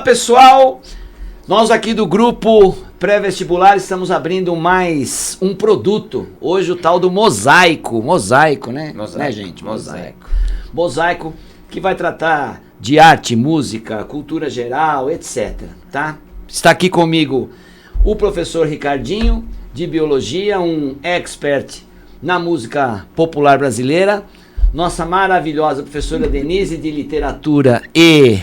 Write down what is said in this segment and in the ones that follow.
pessoal, nós aqui do grupo pré-vestibular estamos abrindo mais um produto, hoje o tal do Mosaico, né? Né, gente? Mosaico que vai tratar de arte, música, cultura geral, etc, tá? Está aqui comigo o professor Ricardinho, de biologia, um expert na música popular brasileira, nossa maravilhosa professora Denise, de literatura e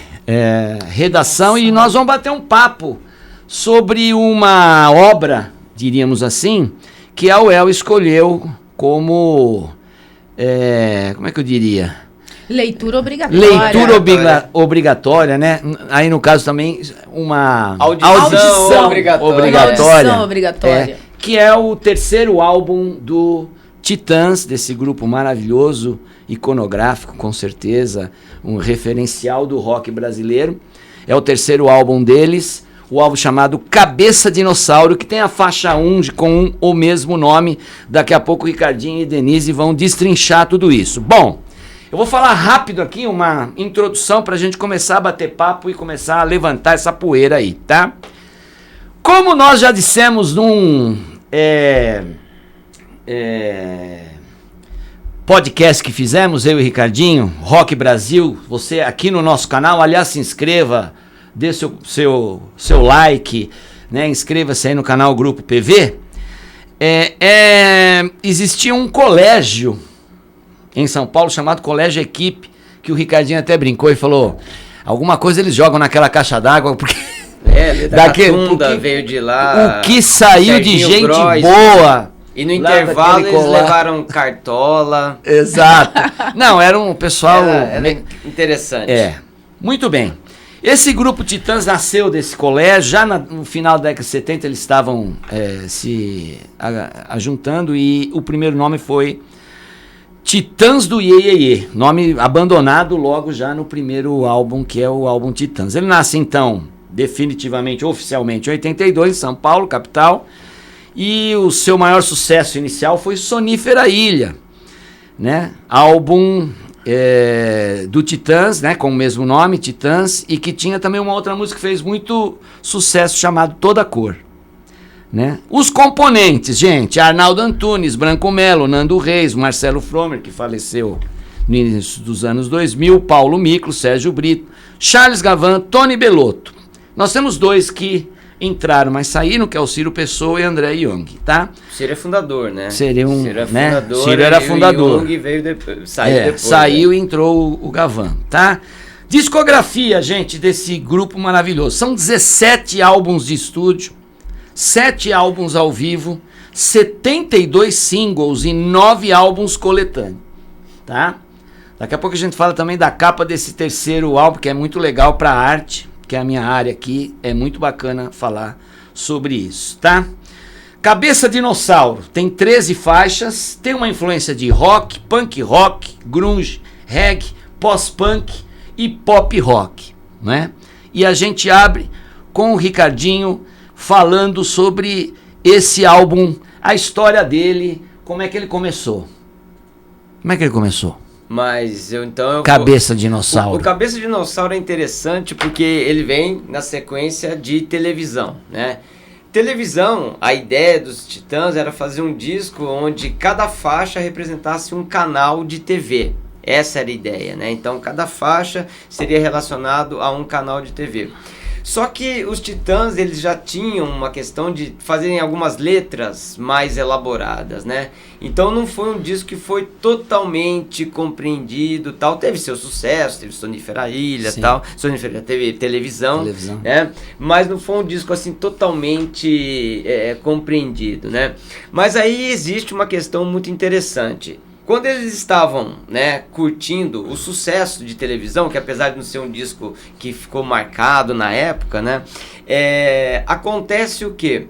redação, e nós vamos bater um papo sobre uma obra, diríamos assim, que a UEL escolheu como, como é que eu diria? Leitura obrigatória. Obrigatória, né? Aí no caso também uma audição obrigatória. Que é o terceiro álbum do Titãs, desse grupo maravilhoso, iconográfico, com certeza, um referencial do rock brasileiro. É o terceiro álbum deles, o álbum chamado Cabeça Dinossauro, que tem a faixa 1 com o mesmo nome. Daqui a pouco o Ricardinho e Denise vão destrinchar tudo isso. Bom, eu vou falar rápido aqui, uma introdução para a gente começar a bater papo e começar a levantar essa poeira aí, tá? Como nós já dissemos num podcast que fizemos, eu e Ricardinho, Rock Brasil, você aqui no nosso canal, aliás, se inscreva, dê seu like, né? Inscreva-se aí no canal Grupo PV. Existia um colégio em São Paulo chamado Colégio Equipe, que o Ricardinho até brincou e falou, alguma coisa eles jogam naquela caixa d'água, porque... veio de lá. O que saiu Serginho de gente Gross, boa. E no intervalo eles levaram cartola. Exato. Não, era um pessoal... Era interessante. Muito bem. Esse grupo Titãs nasceu desse colégio, já no final da década de 70 eles estavam se ajuntando, e o primeiro nome foi Titãs do Iê Iê Iê, nome abandonado logo já no primeiro álbum, que é o álbum Titãs. Ele nasce então, definitivamente, oficialmente, em 82, em São Paulo, capital, e o seu maior sucesso inicial foi Sonífera Ilha, né? Álbum do Titãs, né? Com o mesmo nome, Titãs, e que tinha também uma outra música que fez muito sucesso, chamado Toda Cor, né? Os componentes, gente: Arnaldo Antunes, Branco Melo, Nando Reis, Marcelo Fromer, que faleceu no início dos anos 2000, Paulo Miklos, Sérgio Brito, Charles Gavan, Tony Bellotto. Nós temos dois que entraram, mas saíram, que é o Ciro Pessoa e André Young, tá? Ciro é fundador, né? Ciro fundador, era fundador. Young veio saiu depois. Saiu e entrou o Gavan, tá? Discografia, gente, desse grupo maravilhoso. São 17 álbuns de estúdio, 7 álbuns ao vivo, 72 singles e 9 álbuns coletâneos, tá? Daqui a pouco a gente fala também da capa desse terceiro álbum, que é muito legal para arte, que é a minha área aqui, é muito bacana falar sobre isso, tá? Cabeça Dinossauro, tem 13 faixas, tem uma influência de rock, punk rock, grunge, reggae, pós-punk e pop rock, né? E a gente abre com o Ricardinho falando sobre esse álbum, a história dele, como é que ele começou. Mas Cabeça Dinossauro. O Cabeça Dinossauro é interessante porque ele vem na sequência de televisão, né? Televisão, a ideia dos Titãs era fazer um disco onde cada faixa representasse um canal de TV. Essa era a ideia, né? Então cada faixa seria relacionado a um canal de TV. Só que os Titãs, eles já tinham uma questão de fazerem algumas letras mais elaboradas, né? Então não foi um disco que foi totalmente compreendido, tal. Teve seu sucesso, teve Sonífera Ilha, sim, tal. Sonífera teve televisão, né? Mas não foi um disco assim totalmente compreendido, né? Mas aí existe uma questão muito interessante. Quando eles estavam, né, curtindo o sucesso de televisão, que apesar de não ser um disco que ficou marcado na época, né, acontece o quê?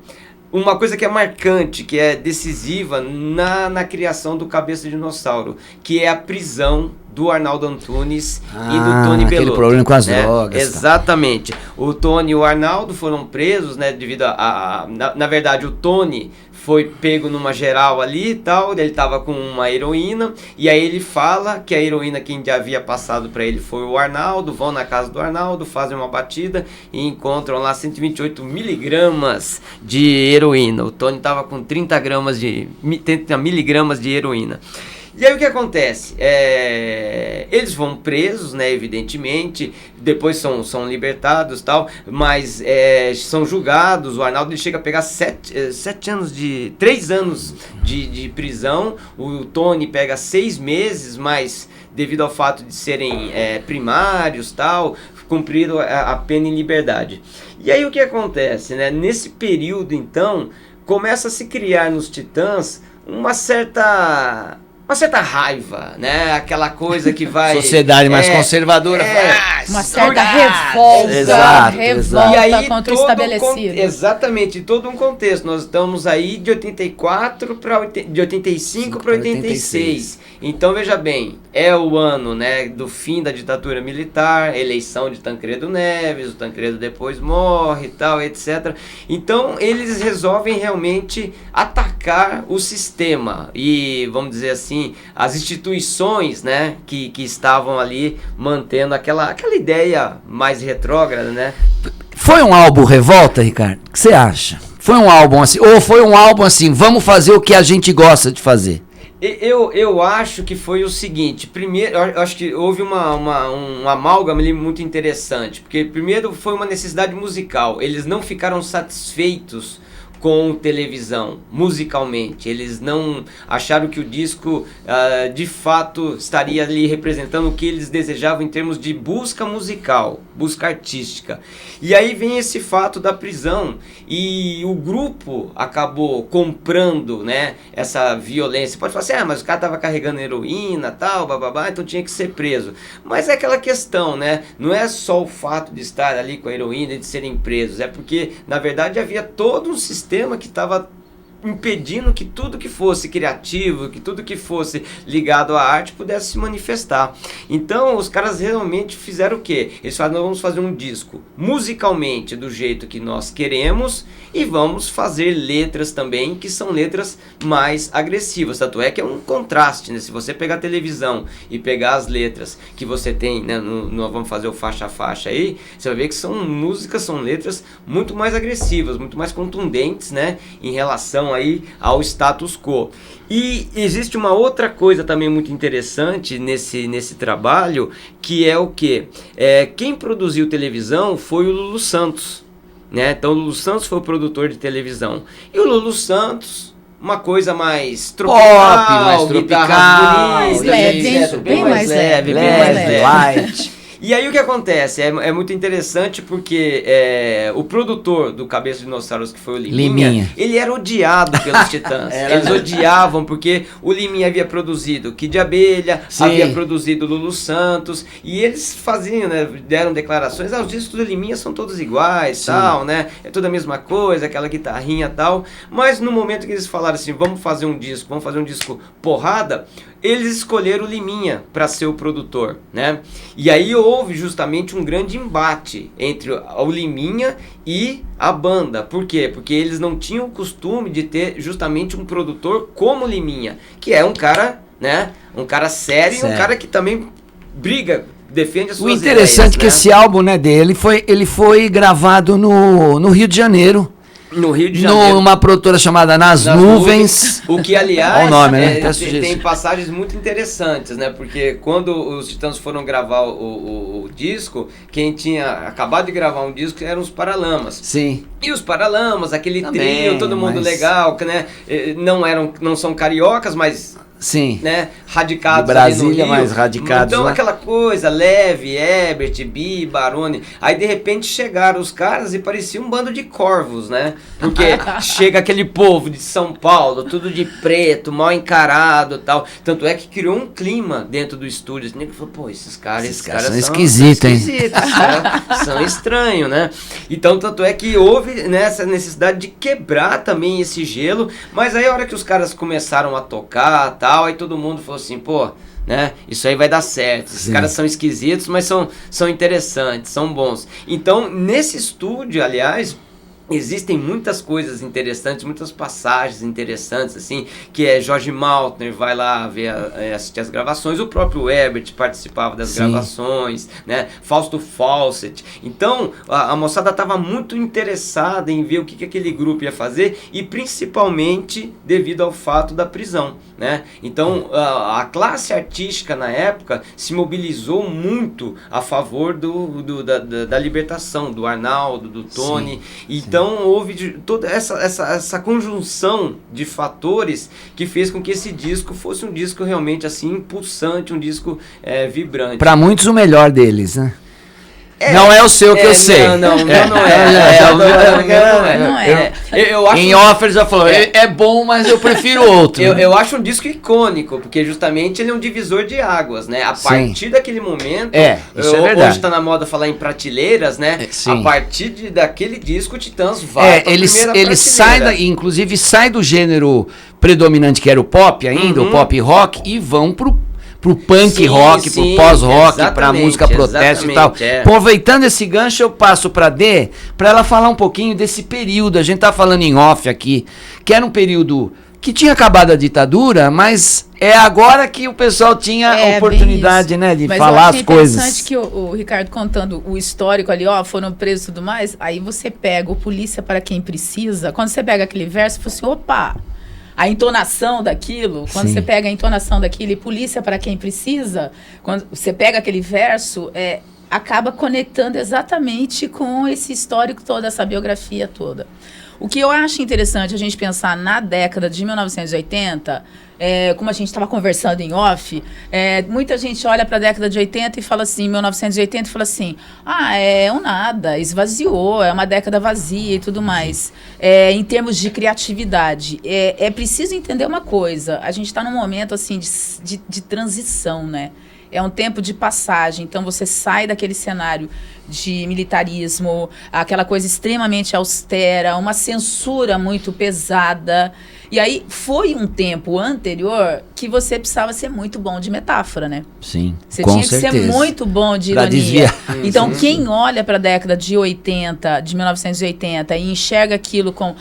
Uma coisa que é marcante, que é decisiva na criação do Cabeça Dinossauro, que é a prisão do Arnaldo Antunes e do Tony Bellotto. Aquele problema com as drogas. Exatamente. O Tony e o Arnaldo foram presos, né, devido na verdade, o Tony foi pego numa geral ali e tal, ele tava com uma heroína, e aí ele fala que a heroína quem já havia passado para ele foi o Arnaldo, vão na casa do Arnaldo, fazem uma batida e encontram lá 128 miligramas de heroína. O Tony tava com 30 miligramas de heroína. E aí o que acontece? Eles vão presos, né, evidentemente, depois são libertados e tal, mas são julgados. O Arnaldo ele chega a pegar 3 anos de prisão, o Tony pega 6 meses, mas devido ao fato de serem primários tal, cumpriram a pena em liberdade. E aí o que acontece, né? Nesse período então, começa a se criar nos Titãs uma certa raiva, né? Aquela coisa que vai... Sociedade mais conservadora. Uma certa revolta. Exato. Revolta e aí, contra o estabelecido. Exatamente, todo um contexto. Nós estamos aí de 85 para 86. Então, veja bem, é o ano, né, do fim da ditadura militar, eleição de Tancredo Neves, o Tancredo depois morre e tal, etc. Então, eles resolvem realmente atacar o sistema e, vamos dizer assim, as instituições, né, que estavam ali mantendo aquela ideia mais retrógrada, né? Foi um álbum revolta, Ricardo? O que você acha? Foi um álbum assim? Ou foi um álbum assim, vamos fazer o que a gente gosta de fazer? Eu acho que foi o seguinte, primeiro, eu acho que houve um amálgama ali muito interessante, porque primeiro foi uma necessidade musical, eles não ficaram satisfeitos com televisão, musicalmente. Eles não acharam que o disco de fato estaria ali representando o que eles desejavam em termos de busca musical, busca artística. E aí vem esse fato da prisão e o grupo acabou comprando, né, essa violência. Pode falar assim, mas o cara estava carregando heroína, tal, bababá, então tinha que ser preso. Mas é aquela questão, né, não é só o fato de estar ali com a heroína e de serem presos, é porque na verdade havia todo um sistema que estava impedindo que tudo que fosse criativo, que tudo que fosse ligado à arte pudesse se manifestar. Então os caras realmente fizeram o quê? Eles falaram, nós vamos fazer um disco musicalmente do jeito que nós queremos e vamos fazer letras também que são letras mais agressivas. Tanto é que é um contraste, né? Se você pegar a televisão e pegar as letras que você tem, né, no vamos fazer o faixa a faixa aí, você vai ver que são músicas, são letras muito mais agressivas, muito mais contundentes, né, em relação aí ao status quo. E existe uma outra coisa também muito interessante nesse trabalho, que é o quê? Quem produziu televisão foi o Lulu Santos, né? Então o Lulu Santos foi o produtor de televisão. E o Lulu Santos, uma coisa mais tropical, mais leve, bem mais leve, light. E aí o que acontece? É muito interessante porque o produtor do Cabeça de Dinossauros, que foi o Liminha, ele era odiado pelos Titãs. Eles odiavam porque o Liminha havia produzido Kid de Abelha, havia produzido Lulu Santos, e eles faziam, né, deram declarações, os discos do Liminha são todos iguais, tal, né? É tudo a mesma coisa, aquela guitarrinha e tal. Mas no momento que eles falaram assim, vamos fazer um disco porrada, eles escolheram o Liminha para ser o produtor, né? E aí houve justamente um grande embate entre o Liminha e a banda. Por quê? Porque eles não tinham o costume de ter justamente um produtor como o Liminha, que é um cara, né? Um cara sério e um cara que também briga, defende as suas ideias. O interessante é que esse álbum, né, dele ele foi gravado no Rio de Janeiro. No Rio de Janeiro. Numa produtora chamada Nas Nuvens. O que, aliás, o nome, né? Tem passagens muito interessantes, né? Porque quando os Titãs foram gravar o disco, quem tinha acabado de gravar um disco eram os Paralamas. Sim. E os Paralamas, aquele trio, todo mundo legal, né? Não são cariocas, mas... Sim. Né? Radicados de Brasília, ali no Rio. mais radicados. Então lá. Aquela coisa, Leve, Ebert, Bi, Baroni. Aí de repente chegaram os caras e parecia um bando de corvos, né? Porque chega aquele povo de São Paulo, tudo de preto, mal encarado e tal. Tanto é que criou um clima dentro do estúdio. Assim, falou, pô, esses caras são esquisitos, hein? São estranhos, né? Então, tanto é que houve, né, essa necessidade de quebrar também esse gelo. Mas aí a hora que os caras começaram a tocar, aí todo mundo falou assim, pô, né, isso aí vai dar certo, esses caras são esquisitos, mas são interessantes, são bons. Então, nesse estúdio, aliás, existem muitas coisas interessantes, muitas passagens interessantes, assim, que é Jorge Maltner vai lá ver assistir as gravações, o próprio Herbert participava das gravações, né? Fausto Fawcett. Então, a moçada estava muito interessada em ver o que aquele grupo ia fazer, e principalmente devido ao fato da prisão, né? Então, a classe artística na época se mobilizou muito a favor da libertação, do Arnaldo, do Tony. Então, houve toda essa conjunção de fatores que fez com que esse disco fosse um disco realmente assim pulsante, um disco vibrante. Para muitos o melhor deles, né? Não é o seu que eu sei. Não é. Eu acho em off já falou, é bom, mas eu prefiro outro. Eu acho um disco icônico, porque justamente ele é um divisor de águas, né? A partir daquele momento, isso é verdade. Hoje tá na moda falar em prateleiras, né? A partir daquele disco, o Titãs vai pra ele sai inclusive sai do gênero predominante que era o pop ainda, o pop rock, e vão pro punk rock, pro pós-rock, pra música protesto e tal. Aproveitando esse gancho, eu passo pra Dê, pra ela falar um pouquinho desse período. A gente tá falando em off aqui, que era um período que tinha acabado a ditadura, mas é agora que o pessoal tinha a oportunidade, né, de falar as coisas. Mas interessante que o Ricardo contando o histórico ali, foram presos e tudo mais, aí você pega o Polícia para Quem Precisa, quando você pega aquele verso, você fala assim, opa... A entonação daquilo, quando você pega a entonação daquilo, e Polícia para Quem Precisa, quando você pega aquele verso, acaba conectando exatamente com esse histórico todo, essa biografia toda. O que eu acho interessante a gente pensar na década de 1980, como a gente estava conversando em off, muita gente olha para a década de 80 e fala assim, 1980, e fala assim, é um nada, esvaziou, é uma década vazia e tudo mais. Em termos de criatividade, é preciso entender uma coisa, a gente está num momento assim de transição, né? É um tempo de passagem, então você sai daquele cenário de militarismo, aquela coisa extremamente austera, uma censura muito pesada. E aí foi um tempo anterior que você precisava ser muito bom de metáfora, né? Sim, você tinha que ser muito bom de ironia. Então, quem olha para a década de 80, de 1980, e enxerga aquilo com,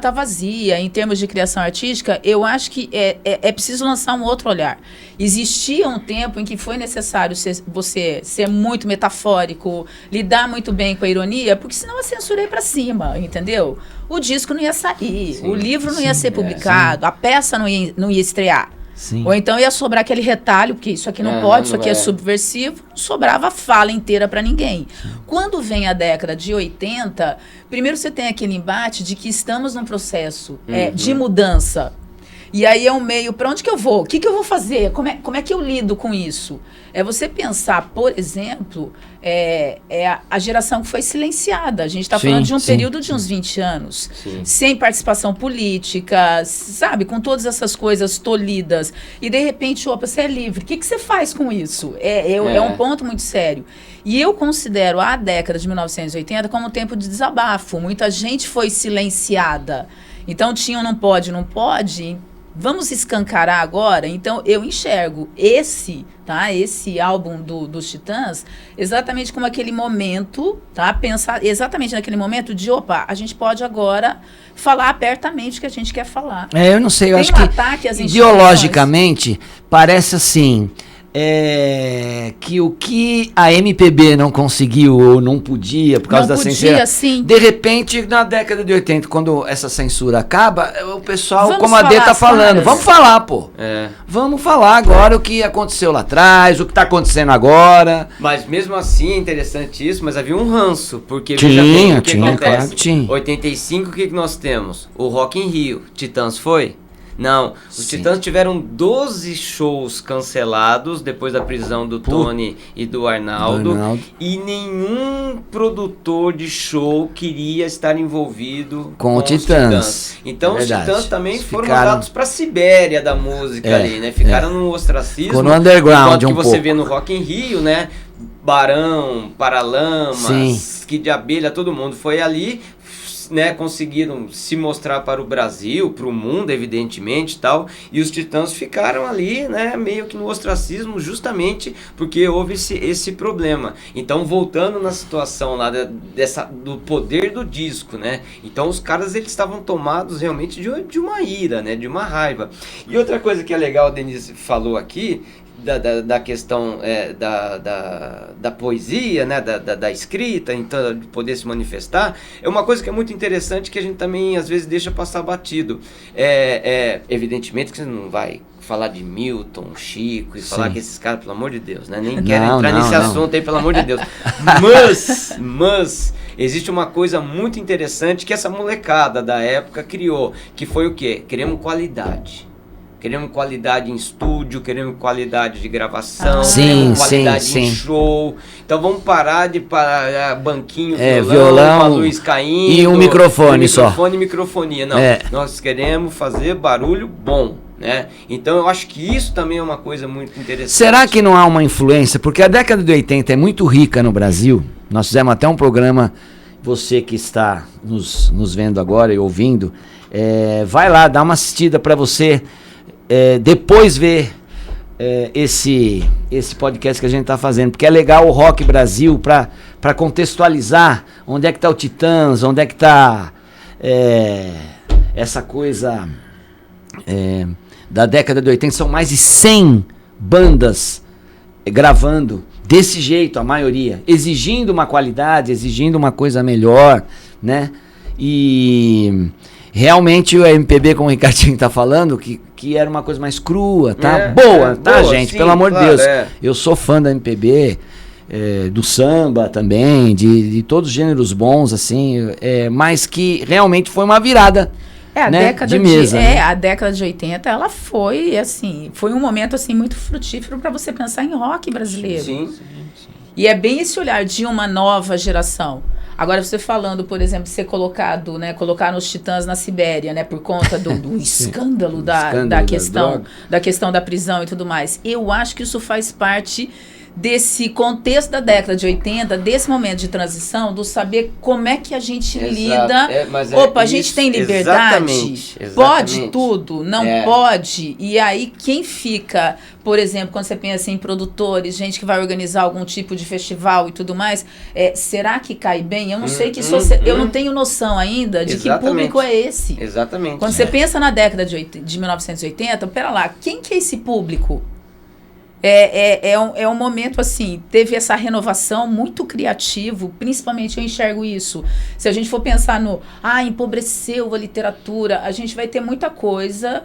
tá vazia, em termos de criação artística, eu acho que é preciso lançar um outro olhar. Existia um tempo em que foi necessário você ser muito metafórico, lidar muito bem com a ironia, porque senão a censura ia para cima, entendeu? O disco não ia sair, o livro não ia ser publicado, a peça não ia estrear. Sim. Ou então ia sobrar aquele retalho, porque isso aqui não pode, isso aqui é subversivo, não sobrava a fala inteira para ninguém. Quando vem a década de 80, primeiro você tem aquele embate de que estamos num processo de mudança. E aí é um meio, para onde que eu vou? O que eu vou fazer? Como é que eu lido com isso? É você pensar, por exemplo, a geração que foi silenciada. A gente está falando de um período de uns 20 anos, sem participação política, sabe? Com todas essas coisas tolhidas. E, de repente, você é livre. O que você faz com isso? É um ponto muito sério. E eu considero a década de 1980 como um tempo de desabafo. Muita gente foi silenciada. Então, tinha um não pode... Vamos escancarar agora? Então, eu enxergo esse álbum dos Titãs exatamente como aquele momento, pensar exatamente naquele momento de, a gente pode agora falar abertamente o que a gente quer falar. Eu não sei, eu acho que ideologicamente parece assim... que o que a MPB não conseguiu ou não podia por causa da censura, de repente na década de 80, quando essa censura acaba, o pessoal, como a Dê tá falando, vamos falar, vamos falar agora o que aconteceu lá atrás, o que tá acontecendo agora. Mas mesmo assim é interessante isso, mas havia um ranço, porque tinha, claro que tinha. 85, o que nós temos? O Rock in Rio, Titãs foi? Não, os Titãs tiveram 12 shows cancelados depois da prisão do Tony e do Arnaldo, e nenhum produtor de show queria estar envolvido com os Titãs. Então os Titãs também foram mandados para a Sibéria da música ali, né? Ficaram no ostracismo. No underground que você vê no Rock in Rio, né? Barão, Paralamas, Kid de Abelha, todo mundo foi ali, né, conseguiram se mostrar para o Brasil, para o mundo, evidentemente, tal, e os Titãs ficaram ali, né, meio que no ostracismo, justamente porque houve esse problema. Então, voltando na situação lá do poder do disco, né, então os caras, eles estavam tomados realmente de uma ira, né, de uma raiva. E outra coisa que é legal, a Denise falou aqui, da questão da poesia, né, da escrita, então, de poder se manifestar, é uma coisa que é muito interessante, que a gente também às vezes deixa passar batido. Evidentemente que você não vai falar de Milton, Chico, e falar que esses caras, pelo amor de Deus, né, nem querem entrar nesse assunto aí, pelo amor de Deus. Mas existe uma coisa muito interessante que essa molecada da época criou, que foi o quê? Queremos qualidade. Queremos qualidade em estúdio, queremos qualidade de gravação, queremos qualidade em show. Então vamos parar de parar banquinho, violão luz caindo. E um microfone só. Microfone e microfonia. Não, nós queremos fazer barulho bom, né? Então eu acho que isso também é uma coisa muito interessante. Será que não há uma influência? Porque a década de 80 é muito rica no Brasil. Nós fizemos até um programa, você que está nos vendo agora e ouvindo, vai lá, dá uma assistida para você... depois ver esse podcast que a gente está fazendo, porque é legal o Rock Brasil para contextualizar onde é que está o Titãs, onde é que está essa coisa da década de 80. São mais de 100 bandas gravando desse jeito, a maioria, exigindo uma qualidade, exigindo uma coisa melhor, né? E realmente o MPB, como o Ricardinho tá falando, que era uma coisa mais crua, tá? Boa, gente? Sim, pelo amor de Deus. Eu sou fã da MPB, do samba também, de todos os gêneros bons, assim, mas que realmente foi uma virada. A década de mesa. A década de 80, ela foi, assim, foi um momento, assim, muito frutífero para você pensar em rock brasileiro. Sim. E é bem esse olhar de uma nova geração. Agora, você falando, por exemplo, de ser colocado, né, colocar os Titãs na Sibéria, né, por conta do escândalo da questão da prisão e tudo mais. Eu acho que isso faz parte desse contexto da década de 80, desse momento de transição, do saber como é que a gente lida. A gente tem liberdade? Exatamente. Pode tudo? Não pode? E aí, quem fica, por exemplo, quando você pensa em produtores, gente que vai organizar algum tipo de festival e tudo mais, será que cai bem? Eu não sei que eu não tenho noção ainda de que público é esse. Exatamente. Quando você pensa na década de 1980, pera lá, quem que é esse público? É um momento, assim, teve essa renovação muito criativo, principalmente eu enxergo isso. Se a gente for pensar empobreceu a literatura, a gente vai ter muita coisa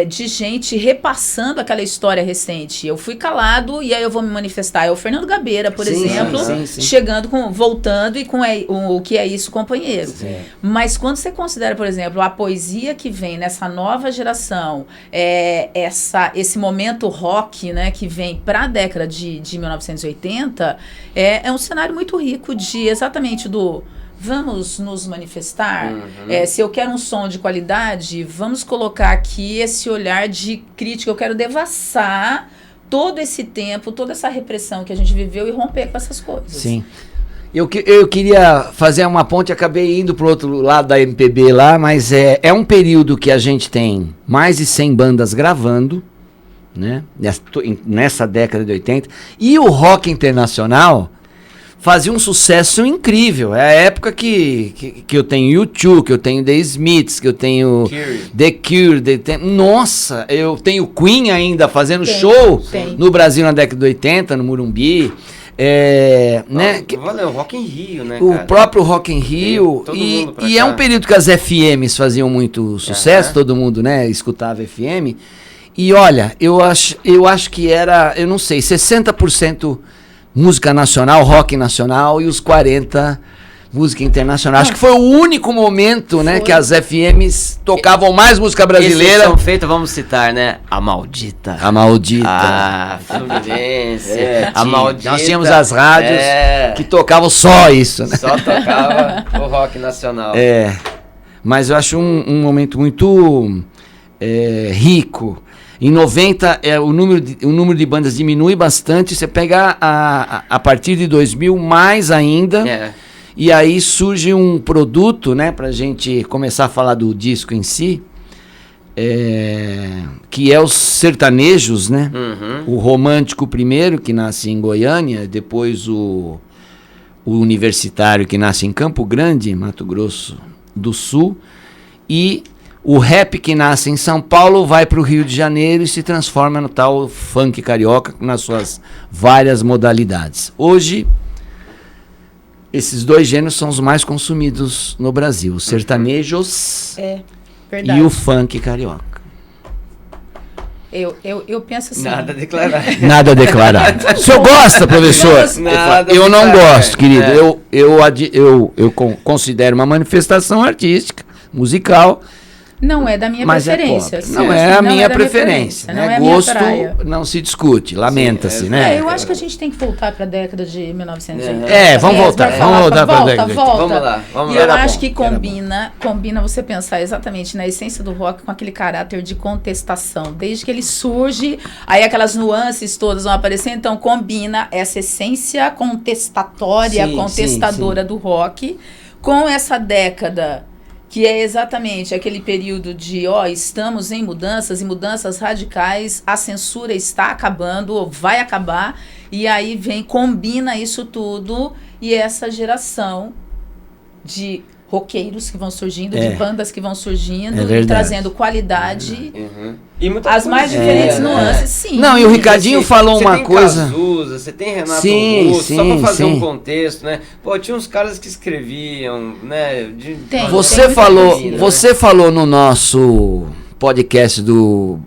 de gente repassando aquela história recente. Eu fui calado e aí eu vou me manifestar. É o Fernando Gabeira, por exemplo, chegando, voltando e com o que é isso, companheiro. Sim. Mas quando você considera, por exemplo, a poesia que vem nessa nova geração, esse momento rock, né, que vem para a década de 1980, é um cenário muito rico de exatamente vamos nos manifestar. Se eu quero um som de qualidade, vamos colocar aqui esse olhar de crítica. Eu quero devassar todo esse tempo, toda essa repressão que a gente viveu e romper com essas coisas. Sim. Eu queria fazer uma ponte, acabei indo para o outro lado da MPB lá, mas é um período que a gente tem mais de 100 bandas gravando, né? Nessa década de 80, e o rock internacional fazia um sucesso incrível. É a época que eu tenho U2, que eu tenho The Smiths, que eu tenho The Cure, nossa, eu tenho Queen ainda fazendo show no Brasil na década de 80, no Morumbi. Né? O Rock in Rio, né, o próprio Rock in Rio, e é um período que as FMs faziam muito sucesso, todo mundo, né, escutava FM. E olha, eu acho que era, eu não sei, 60% música nacional, rock nacional, e os 40% música internacional. Acho que foi o único momento, né, que as FMs tocavam mais música brasileira. São feitos, vamos citar, né? A Maldita. A Fluminense. A Maldita. Nós tínhamos as rádios que tocavam só isso, né? Só tocava o rock nacional. Mas eu acho um momento muito rico. Em 90, o número de bandas diminui bastante. Você pega a partir de 2000, mais ainda. E aí surge um produto, né, pra gente começar a falar do disco em si, que é os sertanejos, né? O romântico primeiro, que nasce em Goiânia, depois o universitário, que nasce em Campo Grande, Mato Grosso do Sul, e o rap, que nasce em São Paulo, vai para o Rio de Janeiro e se transforma no tal funk carioca, nas suas várias modalidades. Hoje, esses dois gêneros são os mais consumidos no Brasil, os sertanejos verdade. E o funk carioca. Eu penso assim... Nada declarado. Nada declarado. O senhor gosta, professor? Eu não gosto, querido. Eu considero uma manifestação artística, musical. Não é da minha preferência. Não é a minha preferência. Né? Não é gosto praia. Não se discute, lamenta-se, né? Eu acho que a gente tem que voltar para a década de 1980. Vamos voltar para a década. Vamos lá. E eu acho que combina você pensar exatamente na essência do rock com aquele caráter de contestação. Desde que ele surge, aí aquelas nuances todas vão aparecer, então combina essa essência contestatória, contestadora do rock com essa década, que é exatamente aquele período de, estamos em mudanças e mudanças radicais, a censura está acabando, ou vai acabar, e aí combina isso tudo, e essa geração de roqueiros que vão surgindo, de bandas que vão surgindo, e trazendo qualidade, e as mais diferentes nuances, sim. Não, e o Ricardinho falou uma coisa... Cazuza, você tem Renato Augusto, só pra fazer um contexto, né? Pô, tinha uns caras que escreviam, né? Você falou no nosso podcast do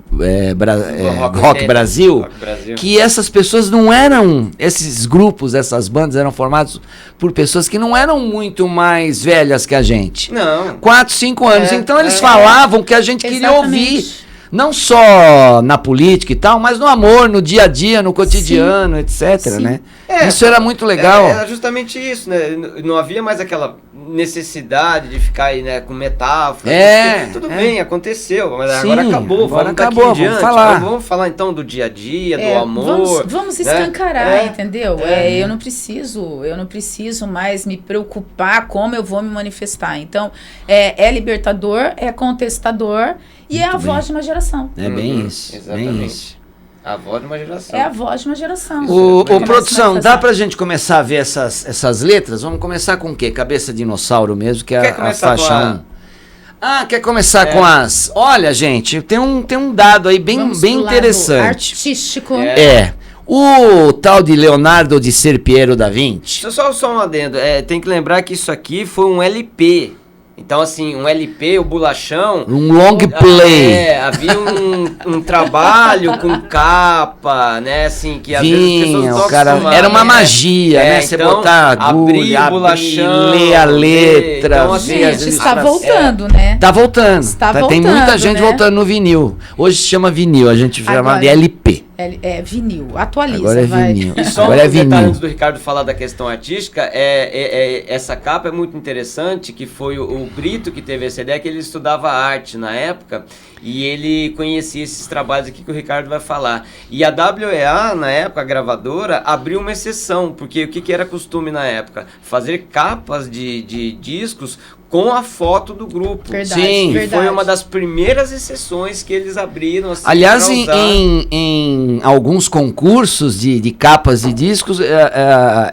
Rock Brasil, que essas pessoas não eram, esses grupos, essas bandas eram formados por pessoas que não eram muito mais velhas que a gente. Não. 4, 5 anos. Então eles falavam que a gente queria ouvir. Não só na política e tal, mas no amor, no dia a dia, no cotidiano, etc, né? Isso era muito legal. Era justamente isso, né? Não havia mais aquela necessidade de ficar aí, né, com metáfora. Tudo bem, aconteceu, mas agora acabou. Vamos falar então do dia a dia, do amor. Vamos escancarar, entendeu? Eu não preciso mais me preocupar como eu vou me manifestar. Então, é libertador, é contestador e é a voz de uma geração. É bem isso. Exatamente. Bem isso. A voz de uma geração. É a voz de uma geração. Produção, dá pra gente começar a ver essas letras? Vamos começar com o quê? Cabeça dinossauro mesmo, que é a faixa 1. Quer começar com as... Olha, gente, tem um dado aí bem interessante. Artístico. O tal de Leonardo de Serpiero da Vinci. Só um adendo. Tem que lembrar que isso aqui foi um LP. Então, assim, um LP, o Bolachão... Um long play. Havia um trabalho com capa, né, assim, que às vezes as pessoas não acostumadas, era uma magia, né? Você então, botar agulha, abrir o Bolachão, ler a letra, então, assim, está voltando, né? Tá voltando. Tem muita gente né? voltando no vinil. Hoje se chama vinil, a gente chama de LP. Vinil, atualiza. Agora é vinil. E só detalhe antes do Ricardo falar da questão artística, essa capa é muito interessante, que foi o Brito que teve essa ideia, que ele estudava arte na época, e ele conhecia esses trabalhos aqui que o Ricardo vai falar. E a WEA, na época, a gravadora, abriu uma exceção, porque o que era costume na época? Fazer capas de discos com a foto do grupo. Verdade, sim, verdade. Foi uma das primeiras exceções que eles abriram. Assim, aliás, em alguns concursos de capas de discos,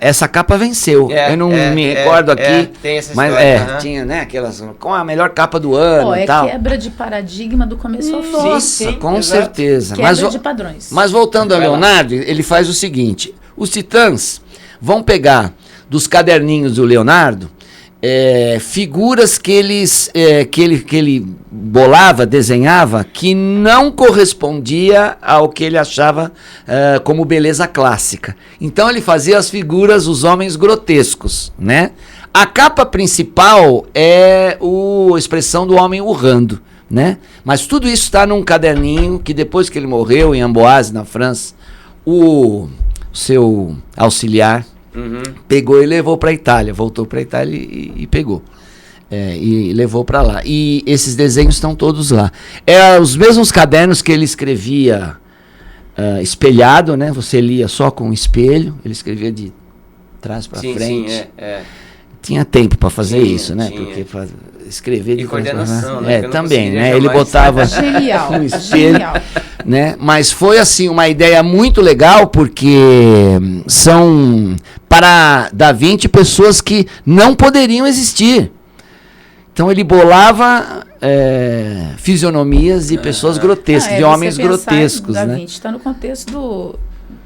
essa capa venceu. Eu não me recordo aqui, tem essa mas história, tinha, né, aquelas com a melhor capa do ano e tal. Quebra de paradigma do começo ao fim. Nossa, com certeza. Quebra de padrões. Mas voltando a Leonardo, ele faz o seguinte: os Titãs vão pegar dos caderninhos do Leonardo figuras que ele bolava, desenhava, que não correspondia ao que ele achava como beleza clássica. Então ele fazia as figuras, os homens grotescos, né? A capa principal é a expressão do homem urrando, né? Mas tudo isso está num caderninho que depois que ele morreu em Amboise, na França, o seu auxiliar pegou e levou para a Itália, voltou para a Itália e pegou. E levou para lá. E esses desenhos estão todos lá. Os mesmos cadernos que ele escrevia espelhado, né? Você lia só com espelho, ele escrevia de trás para frente. tinha tempo para fazer isso, né? Tinha. Porque escrever e coordenação, né? Também, né? Ele botava genial, um espelho, genial. Né? Mas foi assim uma ideia muito legal, porque são para Da Vinci pessoas que não poderiam existir. Então ele bolava fisionomias de pessoas grotescas, de homens grotescos, Da né? Vinci está no contexto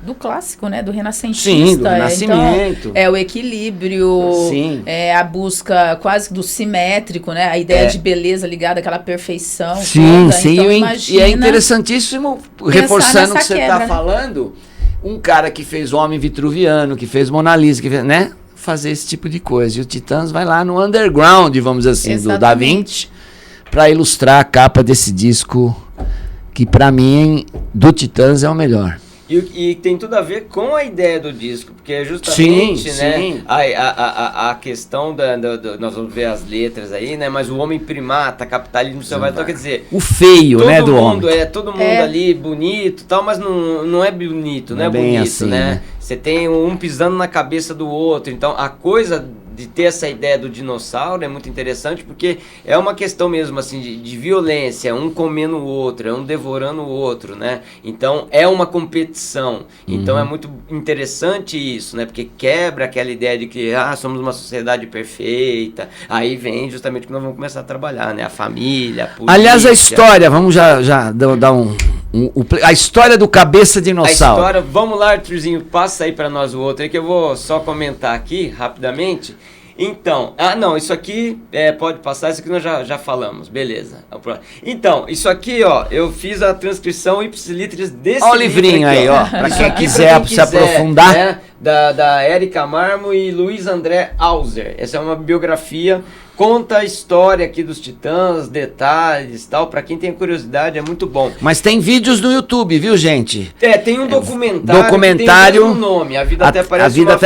do clássico, né? Do renascentista. Sim, do Renascimento. Então, o equilíbrio, Sim. A busca quase do simétrico, né? A ideia de beleza ligada àquela perfeição. Sim, toda. sim. Então, E é interessantíssimo, reforçando o que você está quebra. falando, um cara que fez o Homem Vitruviano, que fez Mona Lisa, que fez, né? Fazer esse tipo de coisa. E o Titãs vai lá no underground, vamos dizer assim, do Da Vinci, para ilustrar a capa desse disco, que para mim, do Titãs, é o melhor. E tem tudo a ver com a ideia do disco, porque é justamente, sim, né, sim. a questão nós vamos ver as letras aí, né, mas o homem primata, capitalismo selvagem, então quer dizer... O feio, né, do homem. Todo mundo ali bonito e tal, mas não é bonito, não é bonito, assim, né? Você tem um pisando na cabeça do outro, então a coisa de ter essa ideia do dinossauro é muito interessante, porque é uma questão mesmo assim de violência, um comendo o outro, um devorando o outro, né? Então é uma competição. Então é muito interessante isso, né? Porque quebra aquela ideia de que somos uma sociedade perfeita. Aí vem justamente que nós vamos começar a trabalhar, né? A família, a polícia. Aliás, a história, vamos já dar a história do Cabeça Dinossauro. A história, vamos lá, Arthurzinho, passa aí pra nós o outro aí que eu vou só comentar aqui rapidamente. Então, isso aqui pode passar, isso aqui nós já falamos, beleza. Então, isso aqui, ó, eu fiz a transcrição ipsilitris desse ó o livrinho aqui, aí, ó, pra quem quiser se aprofundar. Né, da Érica Marmo e Luiz André Hauser. Essa é uma biografia, conta a história aqui dos Titãs, detalhes e tal, pra quem tem curiosidade é muito bom. Mas tem vídeos no YouTube, viu, gente? Tem um documentário que tem o mesmo nome, A Vida Até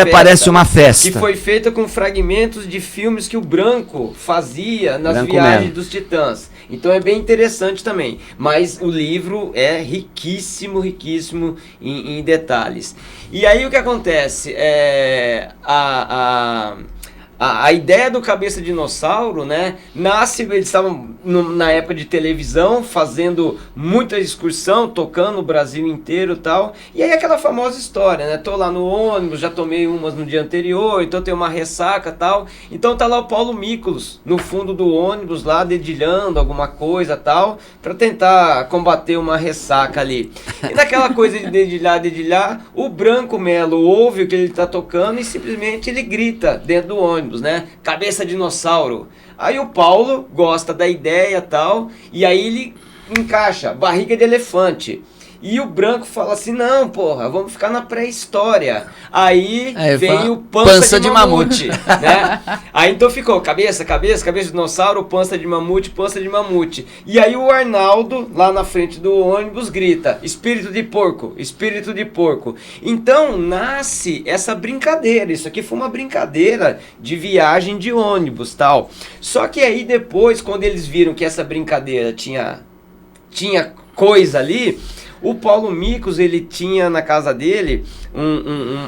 Parece Uma Festa. Que foi feita com fragmentos de filmes que o Branco fazia nas viagens dos Titãs. Então é bem interessante também. Mas o livro é riquíssimo em detalhes. E aí o que acontece? A ideia do Cabeça Dinossauro, né, nasce, eles estavam na época de televisão, fazendo muita excursão, tocando o Brasil inteiro e tal, e aí aquela famosa história, né, tô lá no ônibus, já tomei umas no dia anterior, então tem uma ressaca e tal, então tá lá o Paulo Mícolos, no fundo do ônibus lá, dedilhando alguma coisa tal, pra tentar combater uma ressaca ali. E naquela coisa de dedilhar, o Branco Melo ouve o que ele tá tocando e simplesmente ele grita dentro do ônibus, né? Cabeça Dinossauro. Aí o Paulo gosta da ideia e tal, e aí ele encaixa barriga de elefante. E o Branco fala assim, não, porra, vamos ficar na pré-história. Aí vem o pança de mamute, né? Aí então ficou cabeça de dinossauro, pança de mamute. E aí o Arnaldo, lá na frente do ônibus, grita, espírito de porco. Então nasce essa brincadeira, isso aqui foi uma brincadeira de viagem de ônibus, tal. Só que aí depois, quando eles viram que essa brincadeira tinha coisa ali, o Paulo Mícolos, ele tinha na casa dele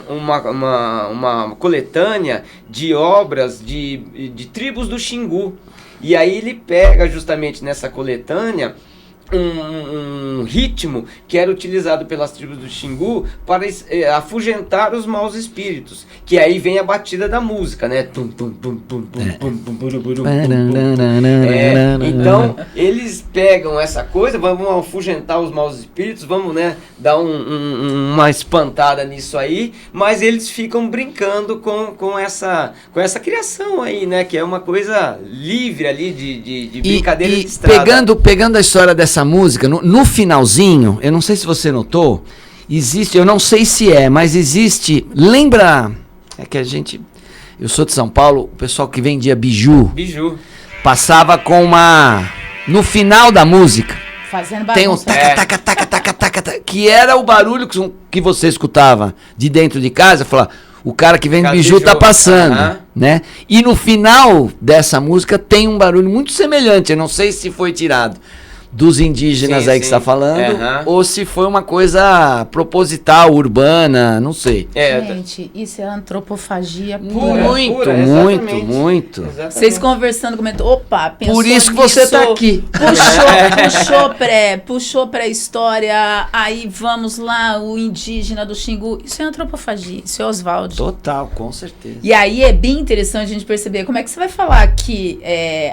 uma coletânea de obras de tribos do Xingu. E aí ele pega justamente nessa coletânea um ritmo que era utilizado pelas tribos do Xingu para afugentar os maus espíritos, que aí vem a batida da música, né? Então eles pegam essa coisa, vamos afugentar os maus espíritos, vamos, né, dar uma espantada nisso aí, mas eles ficam brincando com essa criação aí, né, que é uma coisa livre ali de brincadeira de estrada. Pegando a história dessa música, no finalzinho, eu não sei se você notou, existe, eu não sei se mas existe, lembra, eu sou de São Paulo, o pessoal que vendia biju, passava com no final da música, fazendo bagunça, tem um taca, que era o barulho que você escutava de dentro de casa, falar, o cara que vende biju tá passando, né? E no final dessa música tem um barulho muito semelhante, eu não sei se foi tirado, dos indígenas aí que você tá falando, ou se foi uma coisa proposital, urbana, não sei. Gente, isso é antropofagia pura. Muito. Vocês conversando, comentou, opa, pensou por isso que nisso, você tá aqui. Puxou pré-história, aí vamos lá, o indígena do Xingu. Isso é antropofagia, isso é Oswald. Total, com certeza. E aí é bem interessante a gente perceber como é que você vai falar que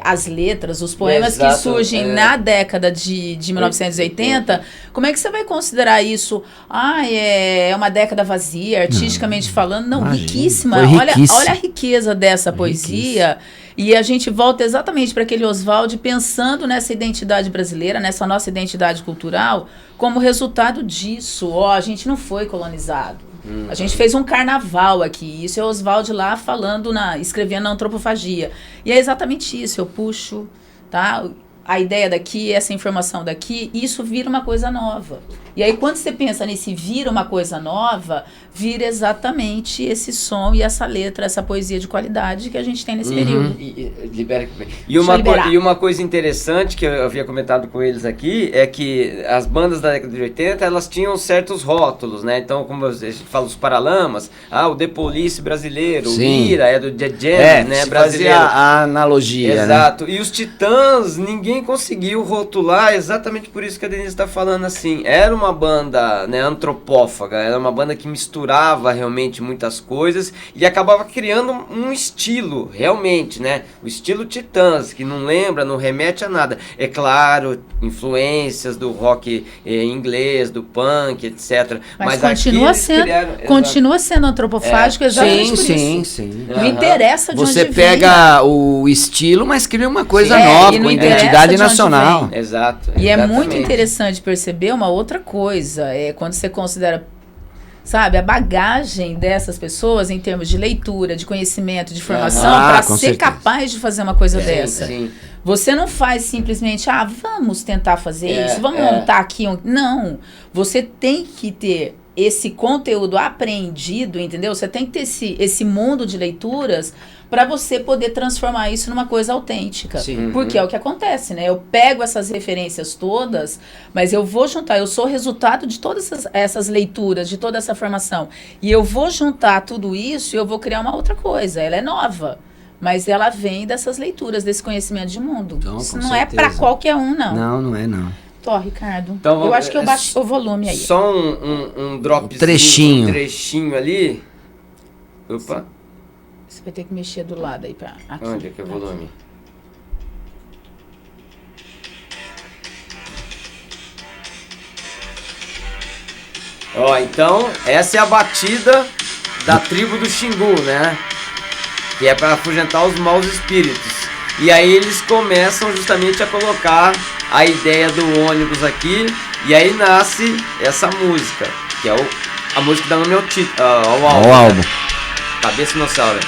as letras, os poemas que surgem na década de 1980, como é que você vai considerar isso? É uma década vazia, artisticamente falando? Não, imagina, riquíssima. Olha a riqueza dessa poesia. E a gente volta exatamente para aquele Oswald pensando nessa identidade brasileira, nessa nossa identidade cultural, como resultado disso. A gente não foi colonizado. A gente fez um carnaval aqui. Isso é Oswald lá falando, escrevendo na antropofagia. E é exatamente isso. Eu puxo, tá? A ideia daqui, essa informação daqui, isso vira uma coisa nova. E aí, quando você pensa nesse vira uma coisa nova, vira exatamente esse som e essa letra, essa poesia de qualidade que a gente tem nesse período. E uma coisa interessante que eu havia comentado com eles aqui é que as bandas da década de 80, elas tinham certos rótulos, né? Então, como a gente fala, os Paralamas, o The Police brasileiro, o Ira é do Jam, né, brasileiro. A analogia, exato. Né? E os Titãs, ninguém conseguiu rotular, exatamente por isso que a Denise está falando assim. Era uma banda, né, antropófaga, era uma banda que misturava realmente muitas coisas e acabava criando um estilo, realmente, né? O estilo Titãs, que não lembra, não remete a nada. É claro, influências do rock inglês, do punk, etc. Mas continua sendo antropofágico exatamente por isso. Sim. Não interessa de onde você vem. Você pega o estilo, mas cria uma coisa nova, com identidade nacional. Exato. E é muito interessante perceber uma outra coisa, quando você considera, sabe, a bagagem dessas pessoas em termos de leitura, de conhecimento, de formação, para ser capaz de fazer uma coisa dessa. Sim. Você não faz simplesmente, vamos tentar fazer isso, vamos montar aqui. Não, você tem que ter esse conteúdo apreendido, entendeu? Você tem que ter esse mundo de leituras para você poder transformar isso numa coisa autêntica. Sim. Porque é o que acontece, né? Eu pego essas referências todas, mas eu vou juntar, eu sou resultado de todas essas leituras, de toda essa formação. E eu vou juntar tudo isso e eu vou criar uma outra coisa. Ela é nova, mas ela vem dessas leituras, desse conhecimento de mundo. Então, isso não é para qualquer um, não. Não é, não. Ricardo. Então, eu acho que eu baixo o volume aí. Só um dropzinho. Trechinho. Um trechinho ali. Opa. Você vai ter que mexer do lado aí pra aqui. Onde é que é o volume? Então, essa é a batida da tribo do Xingu, né? Que é para afugentar os maus espíritos. E aí eles começam justamente a colocar a ideia do ônibus aqui, e aí nasce essa música, que é a música que dá nome ao álbum. Né? Cabeça Dinossauro.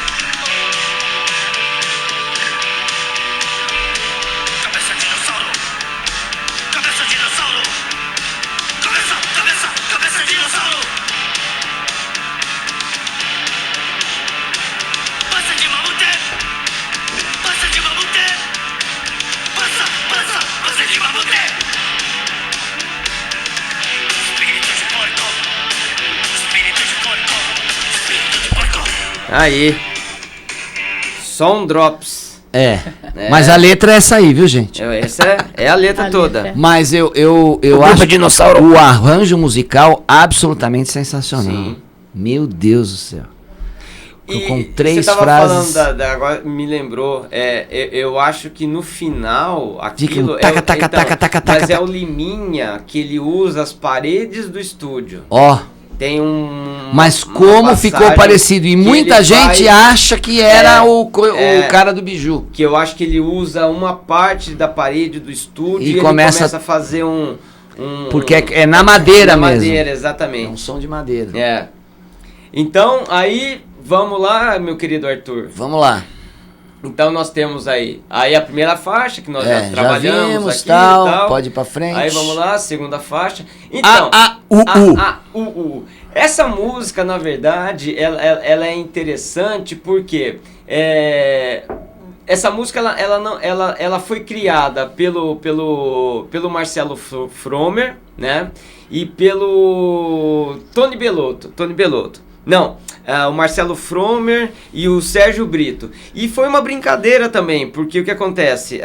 Aí, só um drops. Mas a letra é essa aí, viu, gente? Essa é a letra toda. Mas eu acho dinossauro. O arranjo musical absolutamente sensacional. Sim. Meu Deus do céu. Com 3 frases. Você tava falando agora me lembrou. Eu acho que no final aquilo mas é o Liminha que ele usa as paredes do estúdio. Tem mas como ficou parecido e muita gente acha que era o cara do biju. Que eu acho que ele usa uma parte da parede do estúdio e ele começa a fazer porque é na madeira mesmo. Madeira, exatamente. É um som de madeira. Então, aí, vamos lá, meu querido Arthur. Vamos lá. Então nós temos aí a primeira faixa que nós já trabalhamos, já vimos, aqui tal, pode ir pra frente. Aí vamos lá, segunda faixa. Então, essa música, na verdade, ela é interessante porque essa música ela foi criada pelo Marcelo Fromer, né? E pelo Tony Bellotto. Não, o Marcelo Fromer e o Sérgio Brito. E foi uma brincadeira também, porque o que acontece?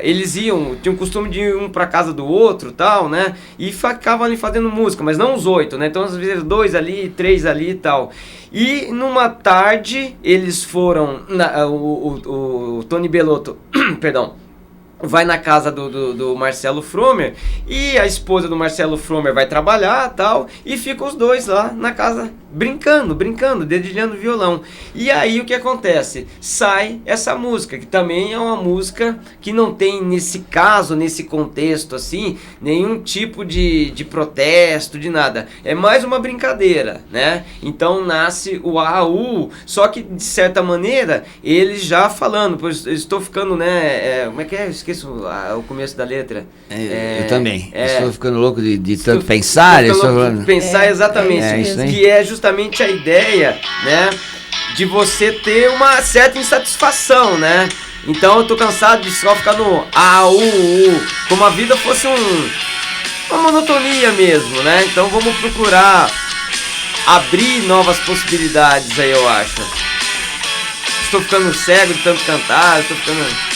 Eles tinham o costume de ir um pra casa do outro, tal, né? E ficavam ali fazendo música, mas não os 8, né? Então às vezes 2 ali, 3 ali e tal. E numa tarde eles foram, o Tony Bellotto, perdão, vai na casa do Marcelo Fromer e a esposa do Marcelo Fromer vai trabalhar tal, e ficam os dois lá na casa brincando, dedilhando violão. E aí o que acontece? Sai essa música, que também é uma música que não tem nesse caso, nesse contexto assim, nenhum tipo de protesto, de nada. É mais uma brincadeira, né? Então nasce o AAU, só que de certa maneira, eles já falando, pois eu estou ficando, né, como é que é? Eu esqueço o começo da letra. Eu também. Estou ficando louco de tanto pensar. Pensar exatamente. Isso que é justamente a ideia, né, de você ter uma certa insatisfação, né? Então eu tô cansado de só ficar no como a vida fosse uma monotonia mesmo, né? Então vamos procurar abrir novas possibilidades aí, eu acho. Estou ficando cego de tanto cantar, estou ficando...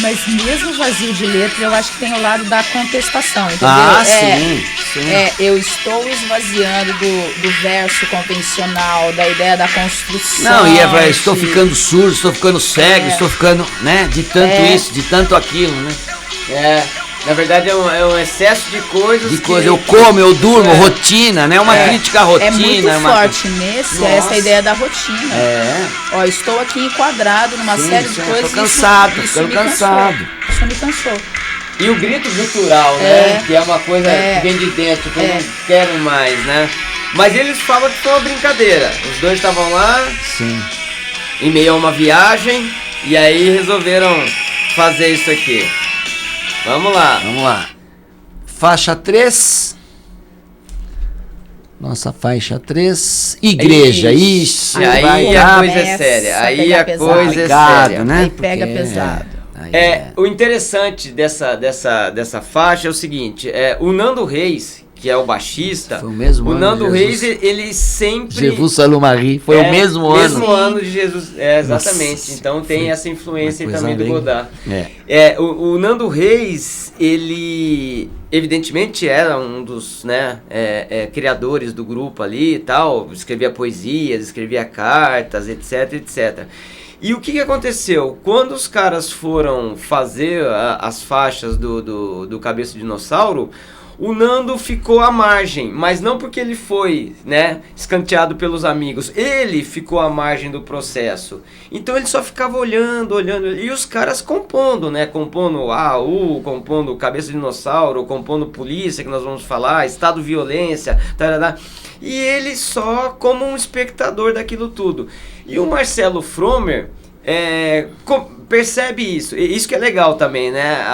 Mas mesmo vazio de letra, eu acho que tem o lado da contestação, entendeu? Sim. Eu estou esvaziando do verso convencional, da ideia da construção. Não, estou ficando surdo, estou ficando cego, estou ficando, né, de tanto isso, de tanto aquilo, né? Na verdade é um excesso de coisas. Eu como, eu durmo, rotina, né? Uma crítica à rotina. É muito forte nesse, essa ideia da rotina. Ó, estou aqui enquadrado numa série de coisas. Tô cansado, ficando cansado. Isso me cansou. E o grito gutural, né? Que é uma coisa que vem de dentro, que eu não quero mais, né? Mas eles falam que foi uma brincadeira. Os dois estavam lá, em meio a uma viagem, e aí resolveram fazer isso aqui. Vamos lá. Faixa 3. Nossa faixa 3. Igreja. Isso. Aí a coisa é séria. Aí a coisa é séria. Né? Aí pega pesado. O interessante dessa faixa é o seguinte. O Nando Reis, que é o baixista, foi o mesmo ano Nando Reis, ele sempre... Jesus Salomari, foi o mesmo ano. Mesmo ano de Jesus, exatamente. Nossa, então tem essa influência também do Godard. O Nando Reis, ele evidentemente era um dos, né, criadores do grupo ali e tal, escrevia poesias, escrevia cartas, etc. E o que aconteceu? Quando os caras foram fazer as faixas do Cabeça de Dinossauro, o Nando ficou à margem, mas não porque ele foi, né, escanteado pelos amigos. Ele ficou à margem do processo. Então ele só ficava olhando. E os caras compondo, né? Compondo AU, compondo Cabeça de Dinossauro, compondo Polícia, que nós vamos falar, Estado Violência, tarará. E ele só como um espectador daquilo tudo. E o Marcelo Fromer percebe isso. Isso que é legal também, né?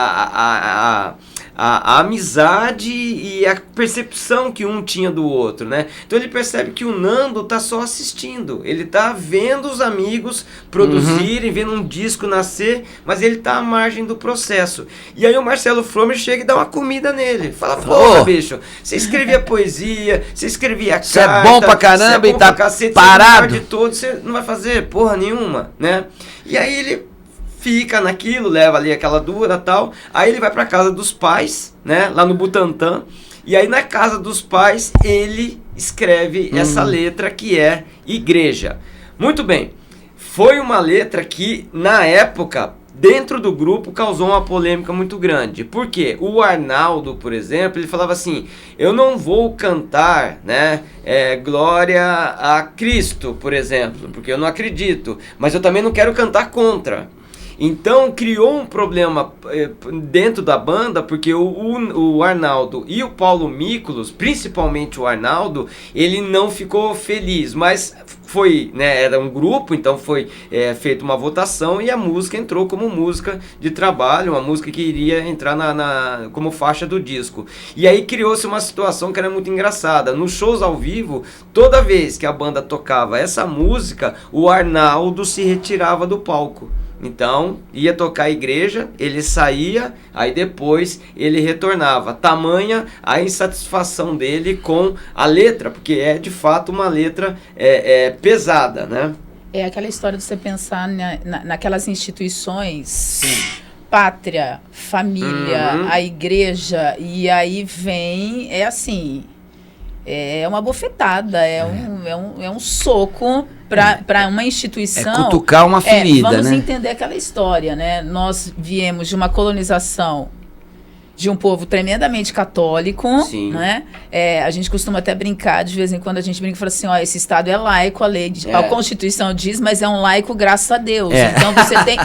A amizade e a percepção que um tinha do outro, né? Então ele percebe que o Nando tá só assistindo, ele tá vendo os amigos produzirem, vendo um disco nascer, mas ele tá à margem do processo. E aí o Marcelo Fromer chega e dá uma comida nele, fala, porra, bicho, você escrevia poesia, você escrevia carta, você é bom pra caramba e tá cacete, parado, de todo, você não vai fazer porra nenhuma, né? E aí ele fica naquilo, leva ali aquela dura e tal. Aí ele vai pra casa dos pais, né? Lá no Butantã. E aí na casa dos pais ele escreve essa letra que é Igreja. Muito bem. Foi uma letra que na época, dentro do grupo, causou uma polêmica muito grande. Por quê? O Arnaldo, por exemplo, ele falava assim, eu não vou cantar, né, Glória a Cristo, por exemplo, porque eu não acredito. Mas eu também não quero cantar contra. Então criou um problema dentro da banda, porque o Arnaldo e o Paulo Mícolos, principalmente o Arnaldo, ele não ficou feliz, mas foi, né, era um grupo, então foi feita uma votação e a música entrou como música de trabalho, uma música que iria entrar como faixa do disco. E aí criou-se uma situação que era muito engraçada. Nos shows ao vivo, toda vez que a banda tocava essa música, o Arnaldo se retirava do palco. Então, ia tocar a igreja, ele saía, aí depois ele retornava. Tamanha a insatisfação dele com a letra, porque é de fato uma letra pesada, né? É aquela história de você pensar naquelas instituições, sim, pátria, família, a igreja, e aí vem, é uma bofetada, é um soco para uma instituição. É cutucar uma ferida, vamos né? entender aquela história, né? Nós viemos de uma colonização de um povo tremendamente católico, sim, né? A gente costuma até brincar, de vez em quando a gente brinca e fala assim, ó, esse Estado é laico, a Constituição diz, mas é um laico graças a Deus. Então você tem...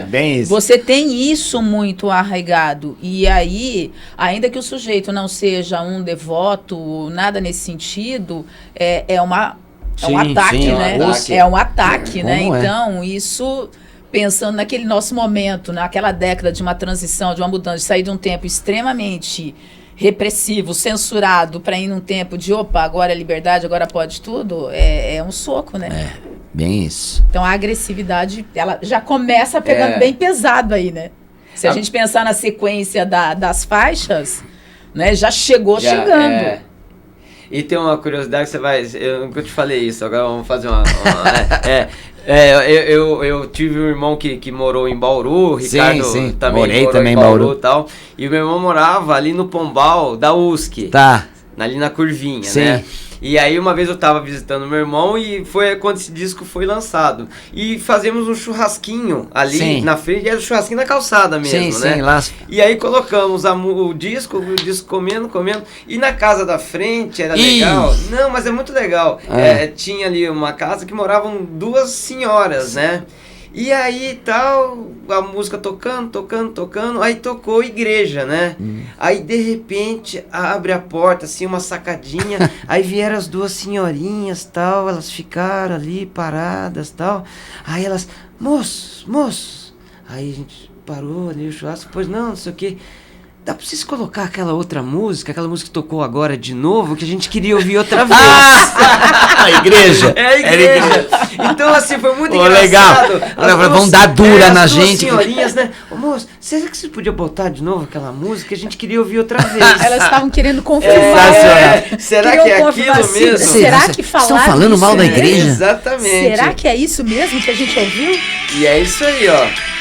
bem isso. Você tem isso muito arraigado. E aí, ainda que o sujeito não seja um devoto, nada nesse sentido, é um ataque, sim, né? É um ataque, né? Então, isso... Pensando naquele nosso momento, naquela década de uma transição, de uma mudança, de sair de um tempo extremamente repressivo, censurado, para ir num tempo de, opa, agora é liberdade, agora pode tudo, é um soco, né? Bem isso. Então a agressividade, ela já começa pegando bem pesado aí, né? Se a gente pensar na sequência das faixas, né, já chegando. E tem uma curiosidade que você vai... Eu nunca te falei isso, agora vamos fazer uma eu tive um irmão que morou em Bauru, o Ricardo também morou em Bauru e tal. E o meu irmão morava ali no Pombal da USC. Tá. Ali na curvinha, né? E aí uma vez eu tava visitando meu irmão e foi quando esse disco foi lançado. E fazemos um churrasquinho ali na frente, e era um churrasquinho na calçada mesmo, né? Lá. E aí colocamos o disco comendo. E na casa da frente era legal. Não, mas é muito legal. Tinha ali uma casa que moravam duas senhoras, né? E aí tal, a música tocando, aí tocou igreja, né? Aí de repente abre a porta, assim, uma sacadinha, aí vieram as duas senhorinhas, tal, elas ficaram ali paradas, tal. Aí elas, moço, aí a gente parou ali o churrasco, pois não sei o que. Dá pra vocês colocar aquela outra música, aquela música que tocou agora de novo, que a gente queria ouvir outra vez. A igreja. É a igreja. Então, assim, foi muito engraçado. Legal. Vão dar dura na gente. As senhorinhas, né? Ô, moço, será que você podia botar de novo aquela música que a gente queria ouvir outra vez? Elas estavam querendo confirmar. Será que é aquilo mesmo? Será que falaram estão falando mal da igreja? Exatamente. Será que é isso mesmo que a gente ouviu? E é isso aí, ó.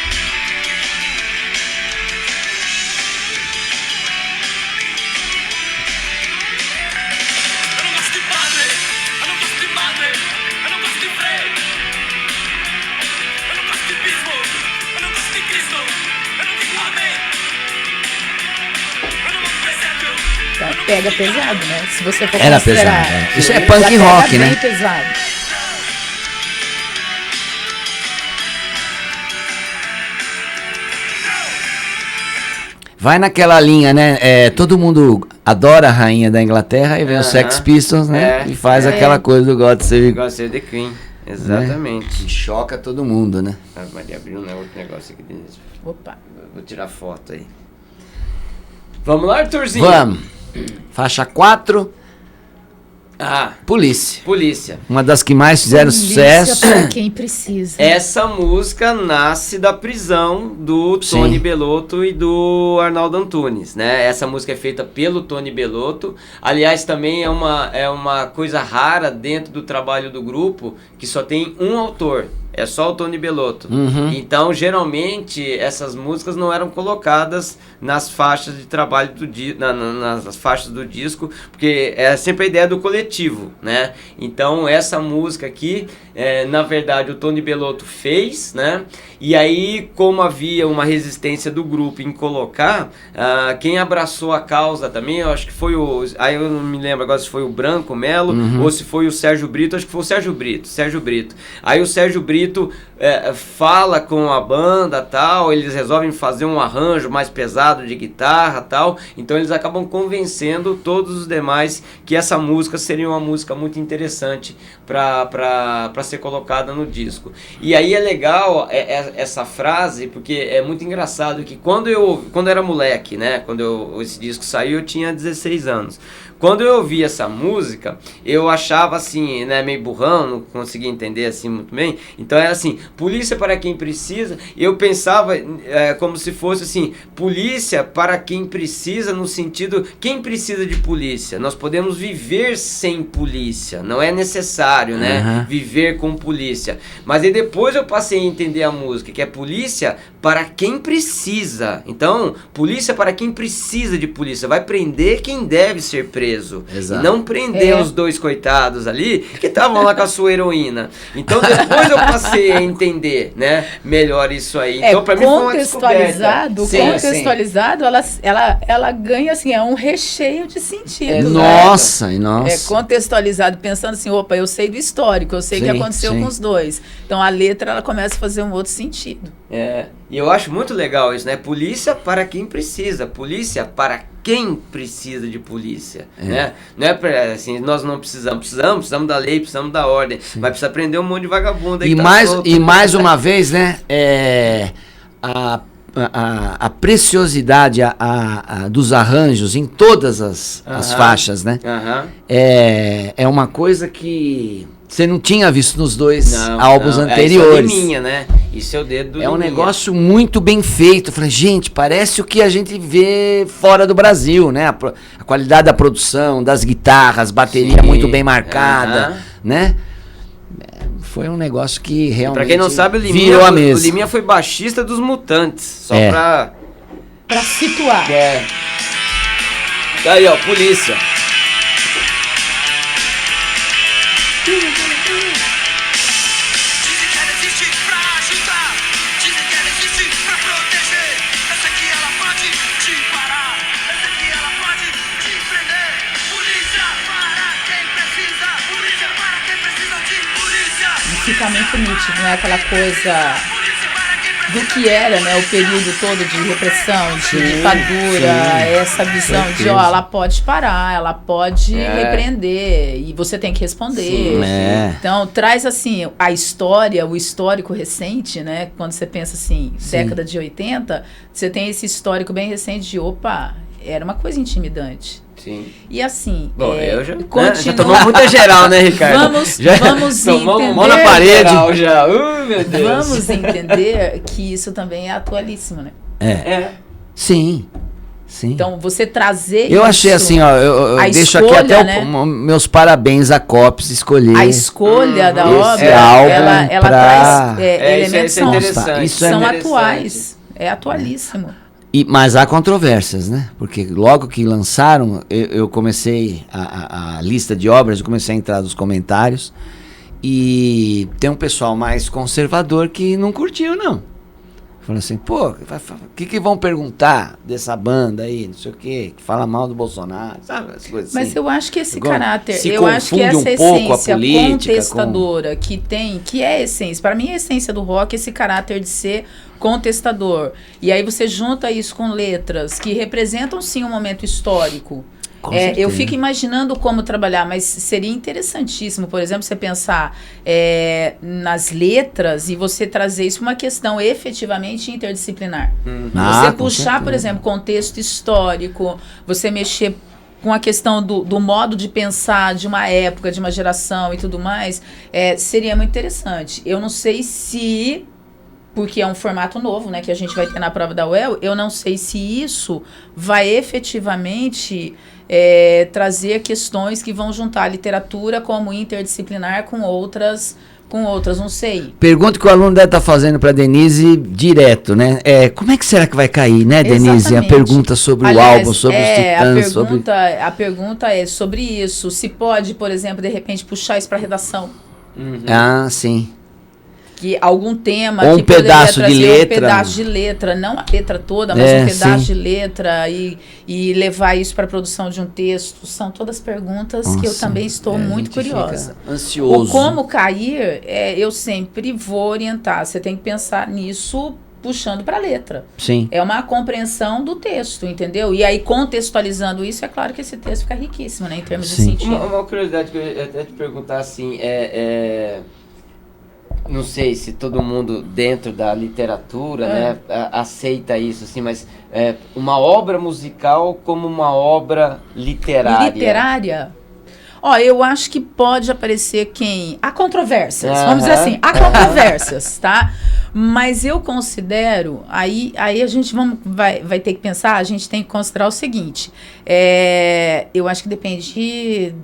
Pega pesado, né? Se você for era pesado. Isso é punk rock, né? Bem pesado. Vai naquela linha, né? Todo mundo adora a rainha da Inglaterra e vem os Sex Pistols, né? E faz aquela coisa do God Save the Queen. Exatamente. Né? E choca todo mundo, né? A Maria abriu outro negócio aqui dentro. Opa. Vou tirar foto aí. Vamos lá, Arthurzinho? Vamos. Faixa 4. Polícia. Uma das que mais fizeram sucesso. Pra quem precisa. Essa música nasce da prisão do Tony Bellotto e do Arnaldo Antunes, né? Essa música é feita pelo Tony Bellotto. Aliás, também é uma coisa rara dentro do trabalho do grupo, que só tem um autor. É só o Tony Bellotto. Então, geralmente, essas músicas não eram colocadas nas faixas de trabalho nas faixas do disco, porque é sempre a ideia do coletivo, né? Então, essa música aqui, na verdade, o Tony Bellotto fez, né? E aí, como havia uma resistência do grupo em colocar, quem abraçou a causa também, eu acho que foi aí eu não me lembro agora se foi o Branco Melo ou se foi o Sérgio Brito, acho que foi o Sérgio Brito. Aí o Sérgio Brito fala com a banda, tal, eles resolvem fazer um arranjo mais pesado de guitarra, tal, então eles acabam convencendo todos os demais que essa música seria uma música muito interessante para ser colocada no disco. E aí é legal essa frase, porque é muito engraçado que quando eu era moleque, né, quando esse disco saiu, eu tinha 16 anos. Quando eu ouvi essa música, eu achava assim, né, meio burrão, não conseguia entender assim muito bem. Então era assim, polícia para quem precisa. Eu pensava como se fosse assim, polícia para quem precisa, no sentido, quem precisa de polícia? Nós podemos viver sem polícia, não é necessário, né, viver com polícia. Mas aí depois eu passei a entender a música, que é polícia para quem precisa. Então, polícia para quem precisa de polícia. Vai prender quem deve ser preso. Exato. E não prender os dois coitados ali que estavam lá com a sua heroína. Então depois eu passei a entender, né, melhor isso aí. Então para mim foi uma descoberta. Contextualizado, ela ganha assim, é um recheio de sentido. Nossa. É contextualizado, pensando assim, opa, eu sei do histórico, eu sei o que aconteceu com os dois. Então a letra ela começa a fazer um outro sentido. E eu acho muito legal isso, né? Polícia para quem precisa, polícia para quem precisa de polícia, né? Não é pra, assim, nós não precisamos da lei, precisamos da ordem, mas precisa prender um monte de vagabundo aí e mais uma vez, né, a preciosidade dos arranjos em todas as faixas, né? É uma coisa que você não tinha visto nos dois álbuns anteriores. Isso é Liminha, né? Isso é o dedo do Liminha. Um negócio muito bem feito. Eu falei, gente, parece o que a gente vê fora do Brasil, né? A qualidade da produção, das guitarras, bateria muito bem marcada, né? Foi um negócio que realmente pra quem não sabe, o Liminha foi baixista dos Mutantes. Só pra situar. Daí, ó, polícia. Fica muito nítido, né? Aquela coisa do que era, né? O período todo de repressão, de ditadura, essa visão de, ela pode parar, ela pode repreender e você tem que responder. Então, traz assim, a história, o histórico recente, né? Quando você pensa assim, década de 80, você tem esse histórico bem recente de, era uma coisa intimidante. Sim. E assim, eu já tomou muita geral, né, Ricardo? Vamos entender. Mão na parede. Meu Deus. Vamos entender que isso também é atualíssimo, né? Sim. Então, você trazer eu achei assim, ó, eu deixo aqui até meus parabéns a Copes escolher a escolha da obra, ela traz elementos que são atuais. É atualíssimo. Mas há controvérsias, né? Porque logo que lançaram, eu comecei a lista de obras, eu comecei a entrar nos comentários e tem um pessoal mais conservador que não curtiu, não. Falando assim, o que vão perguntar dessa banda aí, não sei o quê, que fala mal do Bolsonaro, sabe? As coisas Mas assim. Eu acho que esse caráter, eu acho que essa essência contestadora que é a essência, para mim a essência do rock é esse caráter de ser contestador. E aí você junta isso com letras que representam sim um momento histórico. Eu fico imaginando como trabalhar, mas seria interessantíssimo, por exemplo, você pensar nas letras e você trazer isso para uma questão efetivamente interdisciplinar. Você puxar, por exemplo, contexto histórico, você mexer com a questão do modo de pensar de uma época, de uma geração e tudo mais, seria muito interessante. Eu não sei se... porque é um formato novo, né, que a gente vai ter na prova da UEL, eu não sei se isso vai efetivamente trazer questões que vão juntar a literatura como interdisciplinar com outras, não sei. Pergunta que o aluno deve estar fazendo para a Denise direto, né? Como é que será que vai cair, né, Denise? Exatamente. A pergunta sobre o álbum, sobre os Titãs. A pergunta é sobre isso. Se pode, por exemplo, de repente, puxar isso para a redação. Ah, sim. que algum tema ou que um pedaço trazer de letra. um pedaço de letra, não a letra toda, mas um pedaço de letra e levar isso para a produção de um texto. São todas perguntas que eu também estou muito curiosa. Ansioso. O como cair, eu sempre vou orientar. Você tem que pensar nisso puxando para a letra. Sim. É uma compreensão do texto, entendeu? E aí, contextualizando isso, é claro que esse texto fica riquíssimo, né? Em termos de sentido. Uma curiosidade que eu ia até te perguntar, assim, não sei se todo mundo dentro da literatura, né, aceita isso, assim, mas uma obra musical como uma obra literária. Literária? Ó, eu acho que pode aparecer há controvérsias, vamos dizer assim, há controvérsias, tá? Mas eu considero, aí a gente vai ter que pensar, a gente tem que considerar o seguinte, eu acho que depende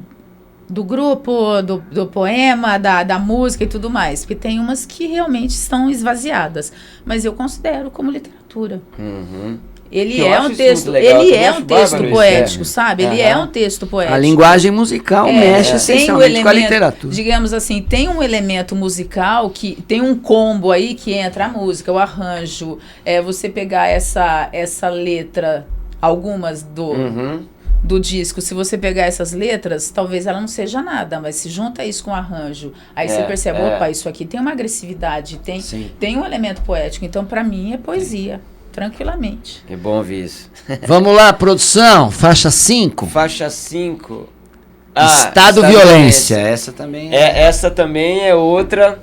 do grupo, do poema, da música e tudo mais, porque tem umas que realmente estão esvaziadas, mas eu considero como literatura. Uhum. Ele é um texto, poético, sabe? Ele é um texto poético. A linguagem musical mexe essencialmente com a literatura. Digamos assim, tem um elemento musical que tem um combo aí que entra a música, o arranjo, você pegar essa letra, algumas do disco, se você pegar essas letras, talvez ela não seja nada, mas se junta isso com o arranjo, aí você percebe, opa, isso aqui tem uma agressividade, tem um elemento poético, então para mim é poesia. Tranquilamente. É bom ouvir isso. Vamos lá, produção, faixa 5. Faixa 5. Estado Violência. Essa também essa também é outra,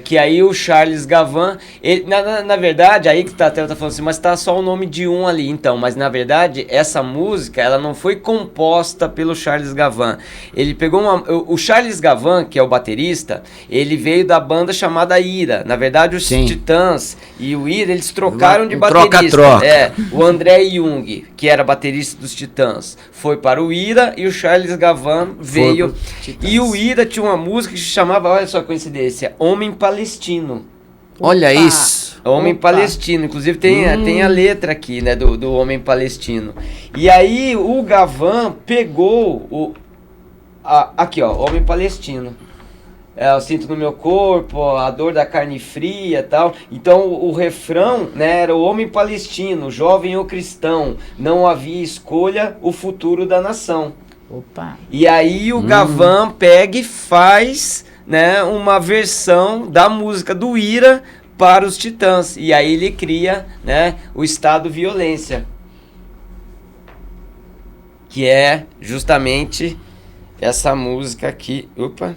que aí o Charles Gavan, ele, na verdade, aí que tá falando assim, mas tá só o nome de um ali, então, mas na verdade, essa música, ela não foi composta pelo Charles Gavan. Ele pegou o Charles Gavan, que é o baterista, ele veio da banda chamada Ira. Na verdade, os Titãs e o Ira, eles trocaram de baterista. Troca-troca. O André Jung, que era baterista dos Titãs, foi para o Ira e o Charles Gavan veio. E o Ira tinha uma música que se chamava, olha só a coincidência, Homem Palestino. Olha isso. Homem Palestino. Inclusive tem a letra aqui, né, do Homem Palestino. E aí o Gavan pegou aqui, ó, Homem Palestino. Eu sinto no meu corpo a dor da carne fria e tal. Então o refrão, né, era o homem palestino, jovem ou cristão, não havia escolha, o futuro da nação. Opa. E aí o Gavan pega e faz, né, uma versão da música do Ira para os Titãs. E aí ele cria, né, o Estado Violência, que é justamente essa música aqui. Opa!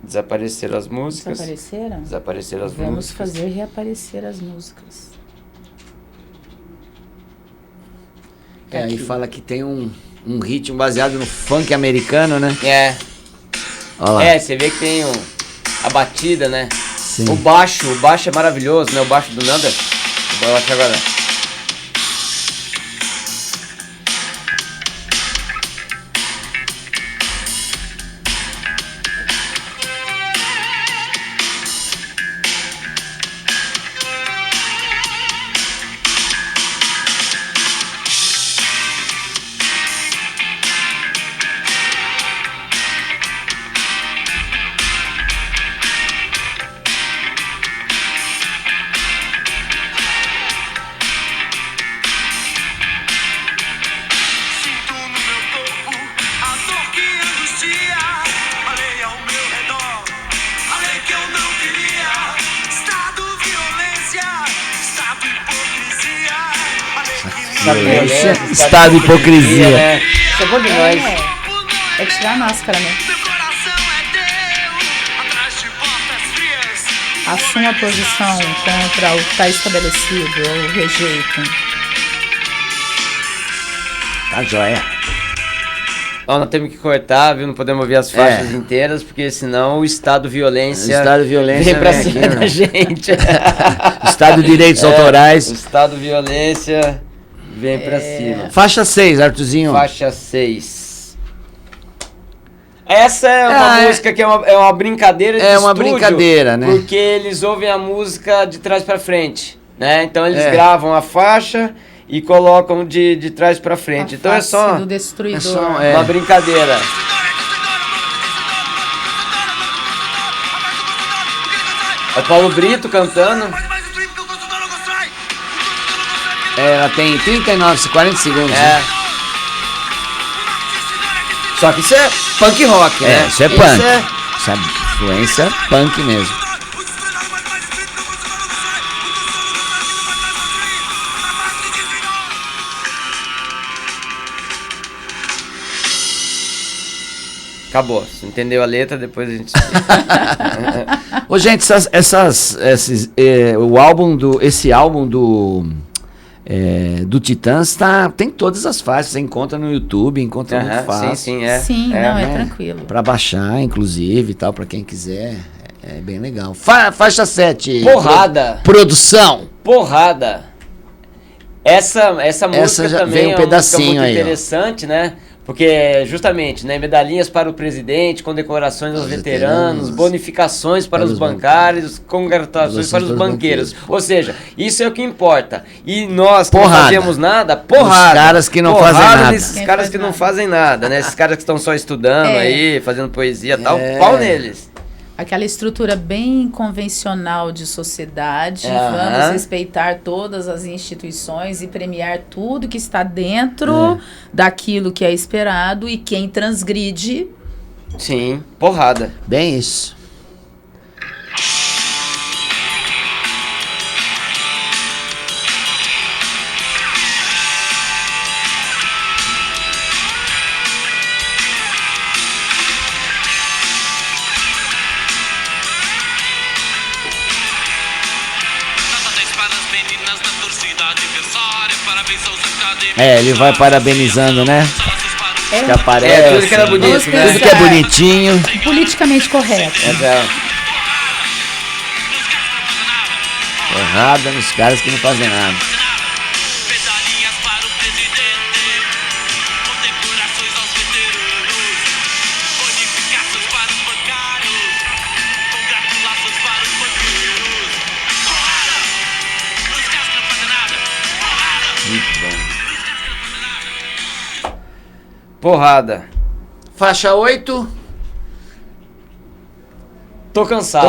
Desapareceram as músicas. Desapareceram as músicas. Vamos fazer reaparecer as músicas. Aí fala que tem um ritmo baseado no funk americano, né? Olha lá. Você vê que tem a batida, né? Sim. O baixo é maravilhoso, né? O baixo do Nanda. Eu acho agora. Estado de hipocrisia. Né? Isso é bom demais. É tirar a máscara, né? Assuma a posição contra o que está estabelecido, ou rejeito. Tá joia. Nós temos que cortar, viu? Não podemos ouvir as faixas inteiras, porque senão o Estado Violência vem pra cima da gente. Estado de Direitos Autorais. O Estado Violência vem pra cima. Faixa 6, Arthurzinho. Faixa 6. Essa é uma música que é uma brincadeira de estúdio. É uma brincadeira, né? Porque eles ouvem a música de trás pra frente, né? Então eles gravam a faixa e colocam de trás pra frente. Então é só uma brincadeira. É o Paulo Brito cantando. Ela tem 40 segundos. É. Só que isso é punk rock, né? Isso é punk. Isso é influência punk mesmo. Acabou. Se entendeu a letra, depois a gente... Ô, gente, esse álbum do Titãs tem todas as faixas, você encontra no YouTube, encontra muito fácil. Sim, Sim, é tranquilo. Pra baixar, inclusive, e tal, pra quem quiser, é bem legal. Faixa 7. Porrada. Produção. Porrada. Essa música já também veio um é uma música pedacinho muito aí, interessante, né? Porque, justamente, né, medalhinhas para o presidente, condecorações aos veteranos, bonificações para os bancários, congratulações para os banqueiros. Ou seja, isso é o que importa. E nós que não fazemos nada, porrada. Os caras que não fazem nada. Esses caras que não fazem nada, né? Esses caras que estão só estudando aí, fazendo poesia e tal, pau neles. Aquela estrutura bem convencional de sociedade, vamos respeitar todas as instituições e premiar tudo que está dentro daquilo que é esperado, e quem transgride... Sim, porrada. Bem isso. Ele vai parabenizando, né? Que aparece. Tudo que era bonito, né? Tudo que é bonitinho. Politicamente correto. Porrada nos caras que não fazem nada. Medalhinhas para o presidente, condecorações aos veteranos, bonificações para os bancários, congratulações para os banqueiros. Porrada! Os caras que não fazem nada. Porrada! Muito bom. Porrada. Faixa 8. Tô cansado.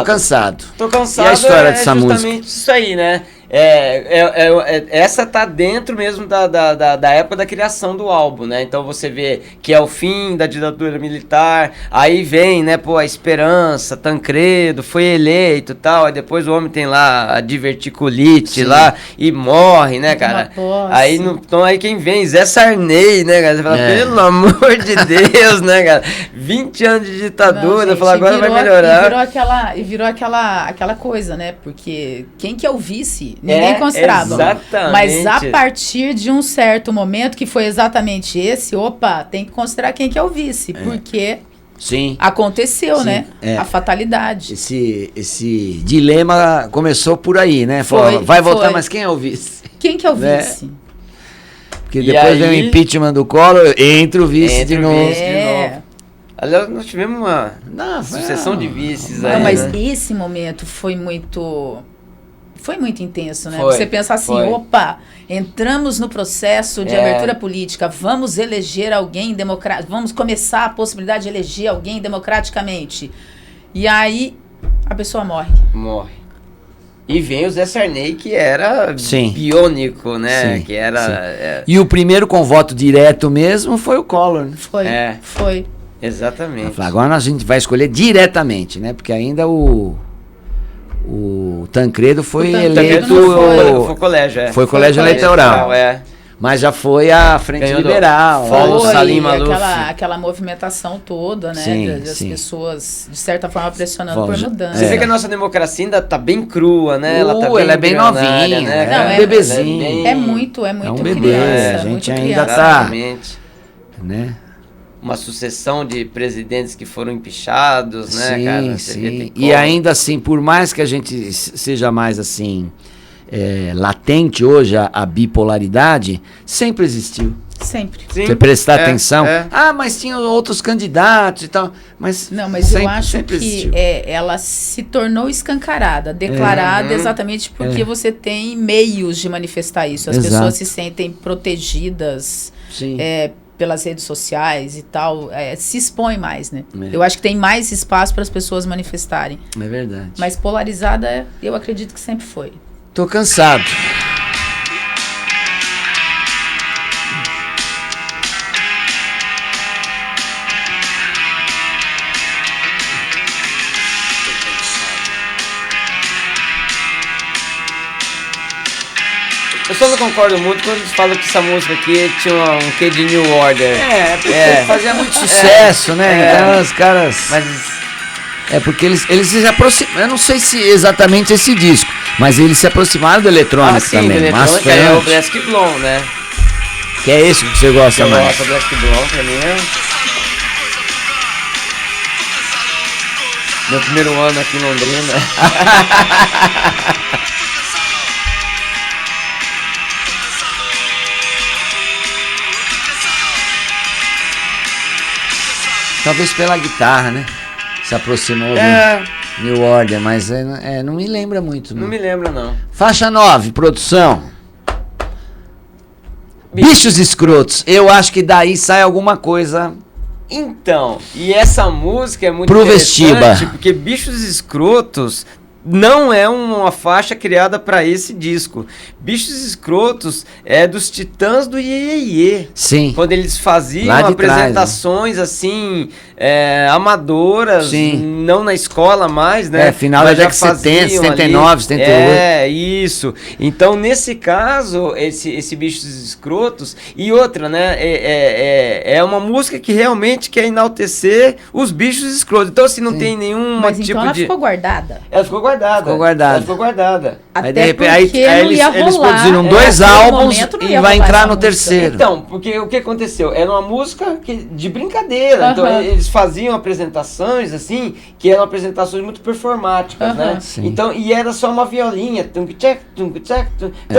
Tô cansado. E a história dessa música? Isso aí, né? Essa tá dentro mesmo da época da criação do álbum, né? Então você vê que é o fim da ditadura militar, aí vem, né, a esperança, Tancredo foi eleito e tal, aí depois o homem tem lá a diverticulite lá e morre, né, cara? Aí, então aí quem vem? Zé Sarney, né, cara? Você fala, pelo amor de Deus, né, cara? 20 anos de ditadura, fala, agora vai melhorar. E virou aquela coisa, né? Porque quem que é o vice? Ninguém considerava. Exatamente. Mas a partir de um certo momento, que foi exatamente esse, tem que considerar quem que é o vice. Porque aconteceu, né? A fatalidade. Esse dilema começou por aí, né? Vai voltar, mas quem é o vice? Quem que é o vice? Porque depois vem o impeachment do Collor, entra o vice de novo. Aliás, nós tivemos uma sucessão de vices aí. Mas esse momento foi muito intenso, né? Você pensa assim, entramos no processo de abertura política, vamos eleger alguém democrático, vamos começar a possibilidade de eleger alguém democraticamente. E aí, a pessoa morre. E vem o Zé Sarney, que era biônico, né? Que era... E o primeiro com voto direto mesmo foi o Collor, né? Foi. Exatamente. Agora a gente vai escolher diretamente, né? Porque ainda o Tancredo foi eleito... Foi colégio, Foi colégio eleitoral. Mas já foi a Frente Liberal. Salim Maluf. Aquela movimentação toda, né? Das pessoas, de certa forma, pressionando por mudança. Você vê que a nossa democracia ainda tá bem crua, né? Ela é bem novinha, né? É um bebezinho. É muito bebê, criança. A gente ainda criança. tá... Né? Uma sucessão de presidentes que foram empichados, né, cara? Sim. E ainda assim, por mais que a gente seja mais assim, latente hoje a bipolaridade, sempre existiu. Sempre. Você prestar atenção. Mas tinha outros candidatos e tal. Mas eu acho que ela se tornou escancarada, declarada exatamente porque você tem meios de manifestar isso. As pessoas se sentem protegidas. pelas redes sociais e tal, se expõe mais, né? Eu acho que tem mais espaço para as pessoas manifestarem. É verdade. Mas polarizada, eu acredito que sempre foi. Tô cansado. Eu só não concordo muito quando eles falam que essa música aqui tinha um quê de New Order. Porque fazia muito sucesso, né? Então os caras... Mas porque eles se aproximaram, eu não sei se exatamente esse disco, mas eles se aproximaram do eletrônico sim, também. do eletrônico é o Black Blonde, né? Que é esse que você gosta mais? Eu gosto do Black Blonde, pra mim meu primeiro ano aqui em Londrina. Talvez pela guitarra, né? Se aproximou do New Order, mas não me lembra muito. Não me lembra, não. Faixa 9, produção. Bichos Escrotos. Eu acho que daí sai alguma coisa... Então, e essa música é muito Pro interessante, Vestiba. porque Bichos Escrotos não é uma faixa criada para esse disco. Bichos Escrotos é dos Titãs do Iê Iê. Sim. Quando eles faziam Lá de apresentações assim, amadoras, Sim. não na escola mais, né? Final da década de 70, 79, 78. Isso. Então, nesse caso, esse Bichos Escrotos, e outra, né? É uma música que realmente quer enaltecer os bichos escrotos. Então, assim, não tem nenhum Mas tipo então ela de... ficou guardada. Ela ficou guardada. Ela ficou guardada. Aí, Até de repente, porque não eles ia rolar. produziram 2 naquele álbuns momento não e ia vai rolar entrar essa no música. terceiro. Então, porque o que aconteceu? Era uma música de brincadeira. Então, eles faziam apresentações, assim, que eram apresentações muito performáticas, né? Sim. Então, e era só uma violinha. Então,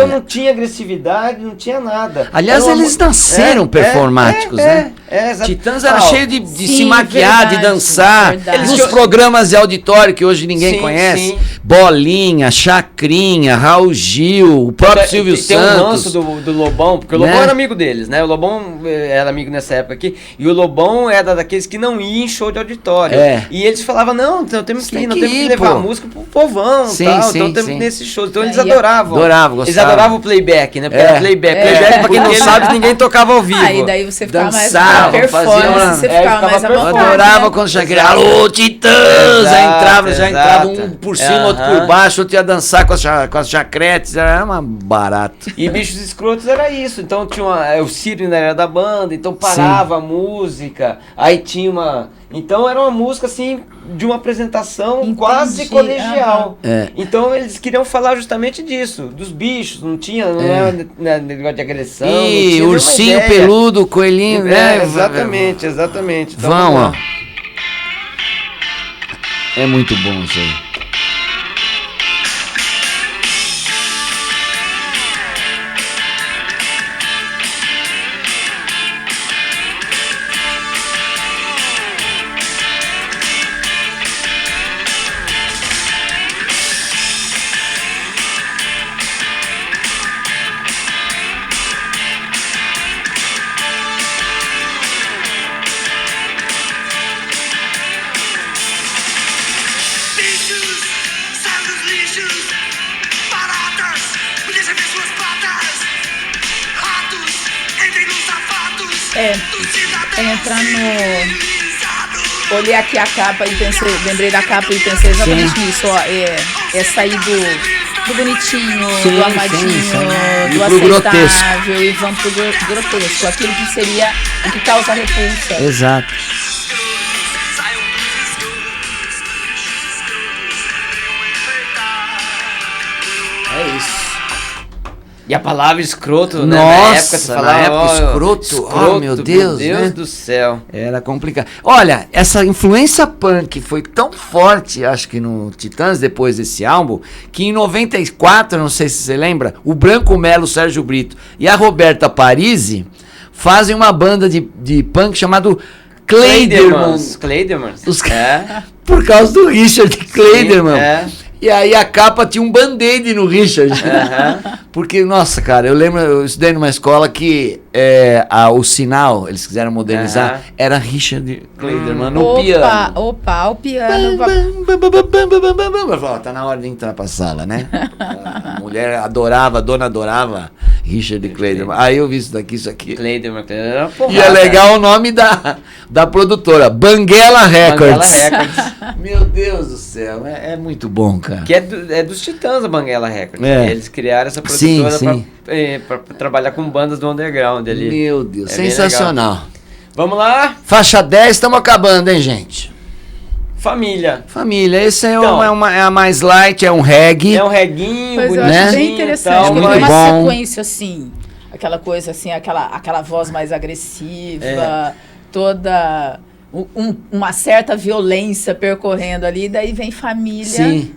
não tinha agressividade, não tinha nada. Aliás, Era uma eles mu- nasceram performáticos, né? Exato. Titãs era Ah, cheio de Sim, se maquiar, de verdade, dançar. verdade. Nos Eles- programas de auditório que hoje ninguém Sim, conhece. sim. Bolinha, Chacrinha, Raul Gil, o próprio Silvio Tem um ranço Santos. do Lobão, porque o Né? Lobão era amigo deles, né? O Lobão era amigo nessa época aqui, e o Lobão era daqueles que não ia em show de auditório. E eles falavam, não, então temos que ir, nós temos que levar a música pro povão, Sim, tal, sim, então temos sim. que ir nesses shows. Então eles Aí, adoravam. Adoravam, Eles gostavam. adoravam o playback, né? Porque era playback. Playback, pra quem não sabe, ninguém tocava ao vivo. Aí daí você ficava mais Dançavam, performance, faziam- você ficava ficava mais à performance. vontade. Adorava né? quando Chacrinha, Exato. alô, Titãs! Aí Exato, entrava, já entrava um exato. por cima, outro por baixo, outro ia dançar com as chacretes, era uma barato. E Bichos Escrotos era isso. Então tinha o Ciro ainda era da banda, então parava a música. Aí tinha uma. Então era uma música assim, de uma apresentação Entendi, quase colegial. É. Então eles queriam falar justamente disso, dos bichos, não era negócio de agressão. não E tinha ursinho nenhuma ideia. peludo, coelhinho, né? Exatamente. Então, Vão, vamos ó. lá. É muito bom isso aí. Bichos, sai dos lixos, baratas, me deixa ver suas patas, ratos, entrem nos sapatos, dos cidadãos entrar no- civilizados. Olhei aqui a capa e pensei, lembrei da capa e pensei exatamente nisso, ó. É sair do bonitinho, Sim, do armadinho, sim, sim. do E pro aceitável e vamos pro grotesco. Aquilo que seria o que causa repulsa. Exato. Saiam dos escuros, venham enfeitar. É isso. E a palavra escroto, né? Nossa, Na época, você na falava, época, ó, escroto, oh, meu Deus, né? do céu. Era complicado. Olha, essa influência punk foi tão forte, acho que no Titãs, depois desse álbum, que em 94, não sei se você lembra, o Branco Melo, Sérgio Brito e a Roberta Parisi fazem uma banda de punk chamado Cleiderman. Cleidermans. Os Por causa do Richard Cleiderman. É. E aí a capa tinha um band-aid no Richard. Porque, nossa, cara, eu estudei numa escola que o sinal, eles quiseram modernizar, era Richard Kleiderman no piano. Opa, o piano. Tá na hora de entrar pra sala, né? A mulher adorava, a dona adorava Richard Kleiderman. Aí eu vi isso aqui. Kleiderman. E é legal o nome da produtora, Banguela Records. Meu Deus do céu, é muito bom, cara. Que é dos Titãs a Banguela Records. Eles criaram essa produtora pra trabalhar com bandas do underground ali. Meu Deus, sensacional. Vamos lá? Faixa 10, estamos acabando, hein, gente? Família. Esse é a mais light, é um reggae. É um reguinho, pois bonito. Eu acho bem interessante, porque muito tem uma bom. sequência assim, aquela coisa assim, aquela voz mais agressiva, toda uma certa violência percorrendo ali, daí vem família. Sim.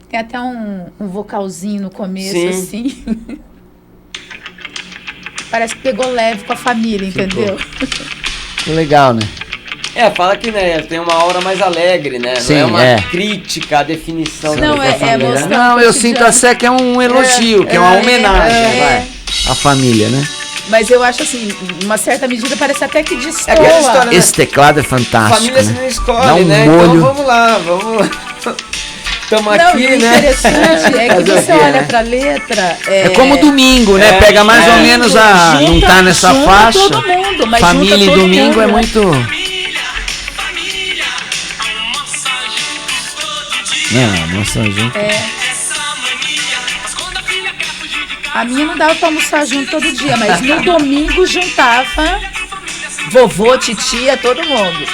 Tem até um vocalzinho no começo, Sim. assim. Parece que pegou leve com a família, entendeu? Legal, né? Fala que, né, tem uma aura mais alegre, né? Sim, não é uma crítica à definição Não, da é família, né? mostrar Não, o eu cotidiano. sinto até que é um elogio, que é uma homenagem, vai, à família, né? Mas eu acho assim, uma certa medida parece até que destoa. aquela história, né? Esse teclado é fantástico, Família se né? não escolhe, Dá um né? molho. Então vamos lá, vamos... Tamo Não, aqui, e o né? interessante é que Fazer o você quê, olha né? pra letra... É como domingo, né? Pega mais ou menos não tá nessa junta faixa. todo mundo, mas Família junta e todo domingo mundo, é né? muito... Não, nossa, junto. A minha não dava pra almoçar junto todo dia, mas no domingo juntava vovô, titia, todo mundo.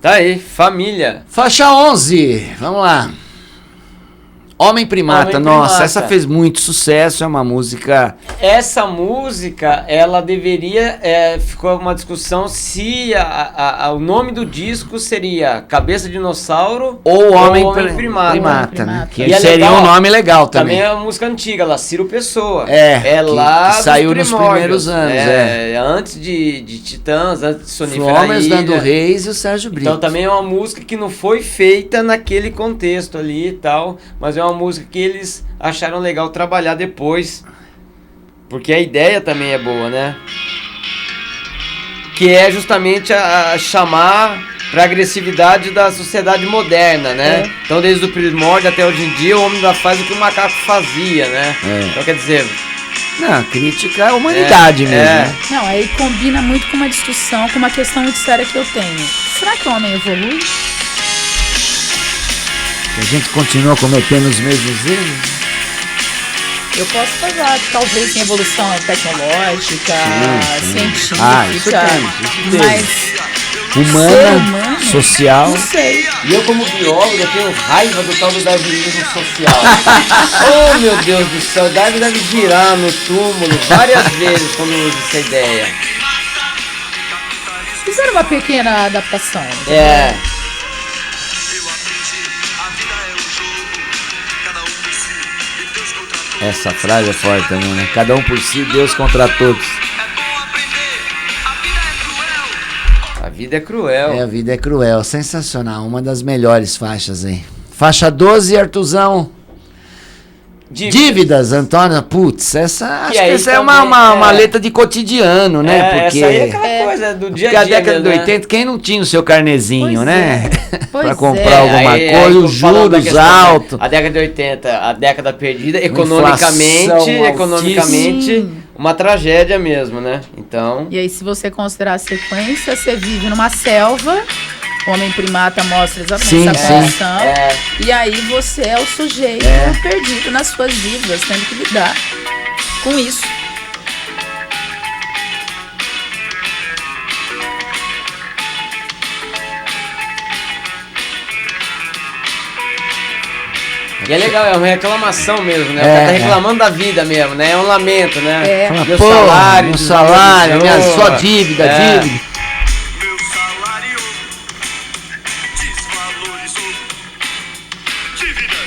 Tá aí, família. Faixa 11, vamos lá. Homem Primata, Homem nossa, Primata. essa fez muito sucesso, é uma música... Essa música, ela deveria... ficou uma discussão se o nome do disco seria Cabeça de Dinossauro Ou Homem Primata. né? Que E é seria legal, um nome legal Também também. é uma música antiga, lá, Ciro Pessoa. Que lá dos saiu nos primórdios. primeiros anos, Antes de Titãs, antes de Sonífera Flomers, Ilha. Nando Reis e o Sérgio Brito. Então também é uma música que não foi feita naquele contexto ali e tal, mas é uma música que eles acharam legal trabalhar depois, porque a ideia também é boa, né? Que é justamente a chamar pra agressividade da sociedade moderna, né? Então desde o primórdio até hoje em dia o homem ainda faz o que o macaco fazia, né? Então quer dizer... Não, crítica à humanidade mesmo, né? Não, aí combina muito com uma discussão, com uma questão muito séria que eu tenho. Será que o homem evolui? A gente continua cometendo os mesmos erros. Eu posso falar, talvez em evolução tecnológica, científica, isso tem. mas ser Humana, humano, social. não sei. E eu como biólogo eu tenho raiva do tal do darwinismo social. Oh meu Deus do céu, o Darwin deve girar no túmulo várias vezes quando usa essa ideia. Fizeram uma pequena adaptação. Essa frase é forte também, né? Cada um por si, Deus contra todos. A vida é cruel. A vida é cruel, sensacional. Uma das melhores faixas aí. Faixa 12, Artuzão. Dívidas, Antônio. Putz, acho que essa é uma letra de cotidiano, né? Porque essa aí é aquela coisa do dia a dia. Porque a década de mesmo, 80, quem não tinha o seu carnezinho, Pois né? Pois Pra comprar alguma Aí, coisa, os falando da juros questão, né? altos. A década de 80, a década perdida, Inflação economicamente, uma tragédia mesmo, né? Então... E aí, se você considerar a sequência, você vive numa selva, o Homem Primata mostra exatamente essa condição, e aí você é o sujeito perdido nas suas vidas, tendo que lidar com isso. E é legal, é uma reclamação mesmo, né? O cara tá reclamando da vida mesmo, né? É um lamento, né? Fala, Meu pô, salário, meu salário, minha só dívida, É. dívida. Meu salário desvalorizou. Dívidas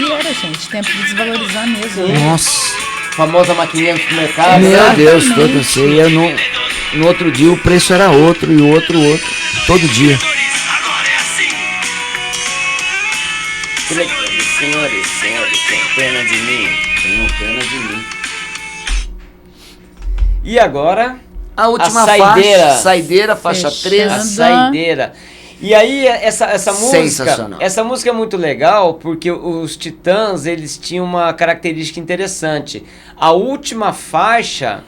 E era, gente, tempo de desvalorizar mesmo. Nossa. Famosa maquininha do mercado. Meu né? Deus, todo assim. No outro dia o preço era outro e o outro. Todo dia. Agora é assim. Senhores, tem pena de mim. Tenham pena de mim. E agora, A última A saideira. faixa. Saideira, faixa Fechando. 3. a saideira. E aí, essa Sensacional. música é muito legal porque os Titãs, eles tinham uma característica interessante. A última faixa,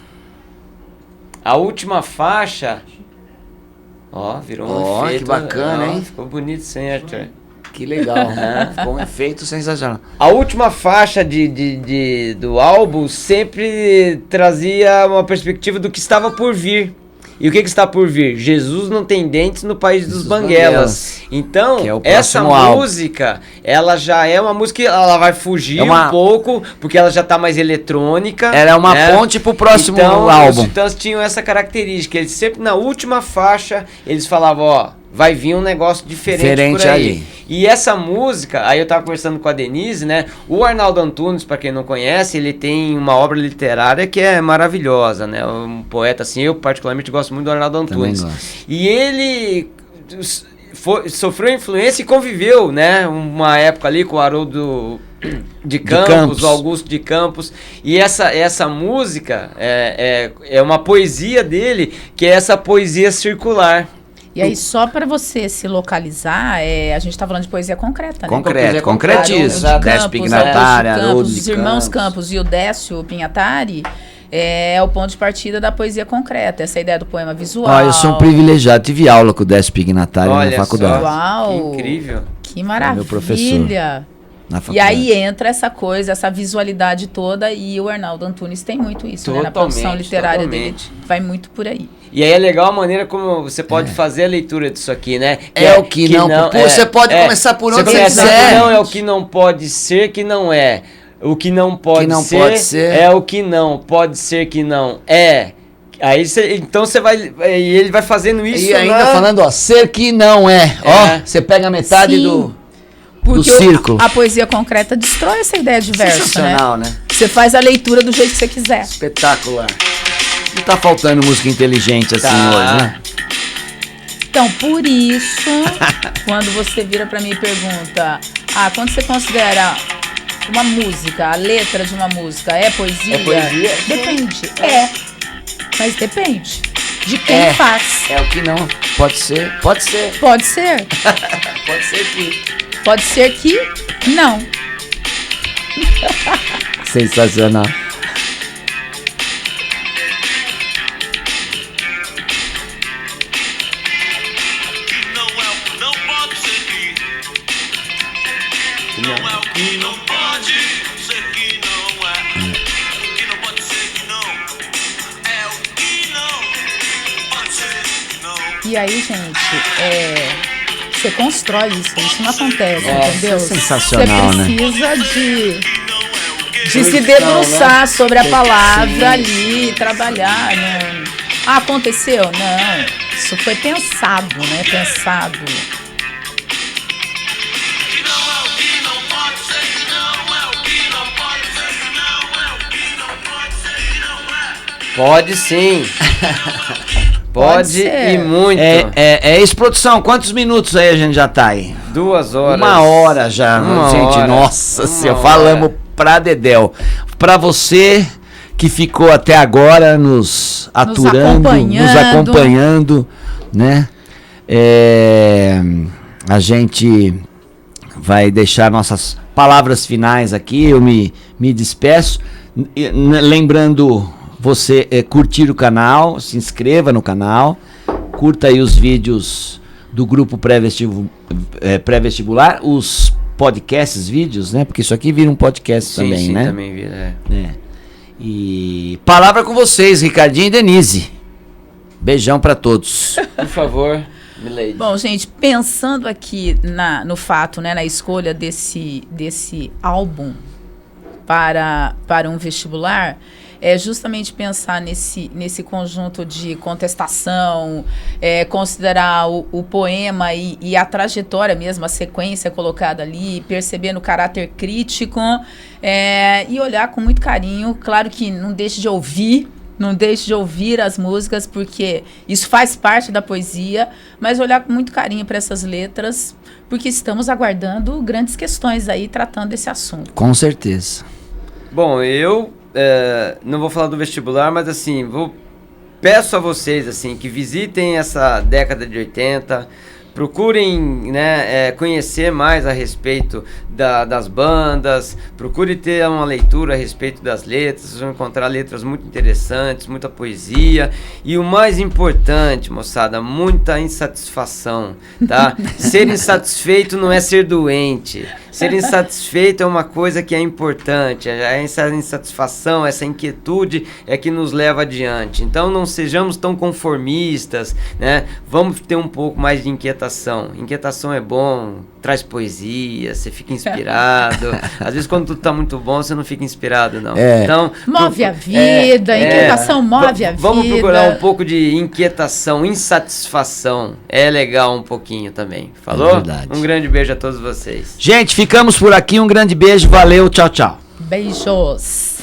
ó, virou um Ó, efeito. que bacana, ó, hein? Ficou bonito, sim, Arthur. Que legal, né? Ficou um efeito sensacional. A última faixa do álbum sempre trazia uma perspectiva do que estava por vir. E o que está por vir? Jesus não tem dentes no país dos banguelas. Então, Que é o essa próximo álbum. música, ela já é uma música que ela vai fugir um pouco, porque ela já tá mais eletrônica. Era uma né? ponte pro próximo Então, álbum. os Titãs tinham essa característica. Eles sempre, na última faixa, eles falavam, ó, vai vir um negócio diferente por aí. ali. E essa música, aí eu tava conversando com a Denise, né? O Arnaldo Antunes, pra quem não conhece, ele tem uma obra literária que é maravilhosa, né? Um poeta assim, eu particularmente gosto muito do Arnaldo Antunes. Também gosto. E ele sofreu influência e conviveu, né? Uma época ali com o Haroldo de Campos, o Augusto de Campos. E essa música é uma poesia dele, que é essa poesia circular. E aí, só para você se localizar, a gente tá falando de poesia concreta, né? Concreto, Concretiza. concretiza. Décio Pignatari, Haroldo de Os irmãos Campos e o Décio Pignatari é o ponto de partida da poesia concreta. Essa ideia do poema visual. Ó, eu sou um privilegiado. Tive aula com o Décio Pignatari na Olha faculdade. só, Uau! que incrível. Que maravilha! meu professor. Na E faculdade. aí entra essa coisa, essa visualidade toda, e o Arnaldo Antunes tem muito isso, né? Na produção literária dele, vai muito por aí. E aí é legal a maneira como você pode fazer a leitura disso aqui, né? Que É o que não... Pô, você pode começar por onde você quiser. Não é o que não pode ser que não é. O que não pode, ser, é o que não pode ser que não é. Aí então você vai... E ele vai fazendo isso, E ainda falando, ó, ser que não é. Ó, você pega a metade Sim. do Porque círculo. a poesia concreta destrói essa ideia de verso, né? Sensacional, né? Você faz a leitura do jeito que você quiser. Espetacular. Não tá faltando música inteligente assim hoje, né? Então, por isso, quando você vira pra mim e pergunta, quando você considera uma música, a letra de uma música é poesia? É poesia? Depende. Mas depende de quem faz. É o que não. Pode ser. Pode ser. Pode ser. Pode ser que. Pode ser que não. Sensacional. Não é o que não pode ser que. Não é o que não pode ser que não é. O que não pode ser que não. É o que não pode ser que não. E aí, gente, você constrói isso não acontece, entendeu? Isso é sensacional, você precisa de se debruçar sobre a palavra ali, trabalhar, né? Aconteceu? Não. Isso foi pensado, né? Pensado. Que não é o que não pode ser que não é. O que não pode ser que não é. O que não pode ser que não é. Pode sim. Pode ser. e muito. É isso, produção. Quantos minutos aí a gente já tá aí? 2 horas. 1 hora já. Uma gente, hora. nossa Uma senhora. hora. Falamos pra dedéu. Pra você que ficou até agora nos aturando, nos acompanhando, né? A gente vai deixar nossas palavras finais aqui. Eu me despeço. Lembrando você curtir o canal, se inscreva no canal, curta aí os vídeos do grupo pré-vestibular, os podcasts, vídeos, né? Porque isso aqui vira um podcast também, sim, né? também vira. E palavra com vocês, Ricardinho e Denise. Beijão pra todos. Por favor, Milady. Bom, gente, pensando aqui no fato, né, na escolha desse álbum para um vestibular, é justamente pensar nesse conjunto de contestação, considerar o poema e a trajetória mesmo, a sequência colocada ali, percebendo o caráter crítico, e olhar com muito carinho. Claro que não deixe de ouvir as músicas, porque isso faz parte da poesia, mas olhar com muito carinho para essas letras, porque estamos aguardando grandes questões aí tratando desse assunto. Com certeza. Bom, eu não vou falar do vestibular, mas assim, peço a vocês assim, que visitem essa década de 80, procurem, né, conhecer mais a respeito das bandas, procure ter uma leitura a respeito das letras, vocês vão encontrar letras muito interessantes, muita poesia, e o mais importante, moçada, muita insatisfação, tá? Ser insatisfeito não é ser doente, ser insatisfeito é uma coisa que é importante, essa insatisfação, essa inquietude é que nos leva adiante, então não sejamos tão conformistas, né? Vamos ter um pouco mais de inquietação é bom, traz poesia, você fica inspirado. Às vezes quando tudo tá muito bom, você não fica inspirado, não. Então, move a vida, inquietação move a vida. Vamos procurar um pouco de inquietação, insatisfação. É legal um pouquinho também. Falou? É verdade. Um grande beijo a todos vocês. Gente, ficamos por aqui. Um grande beijo. Valeu. Tchau, tchau. Beijos.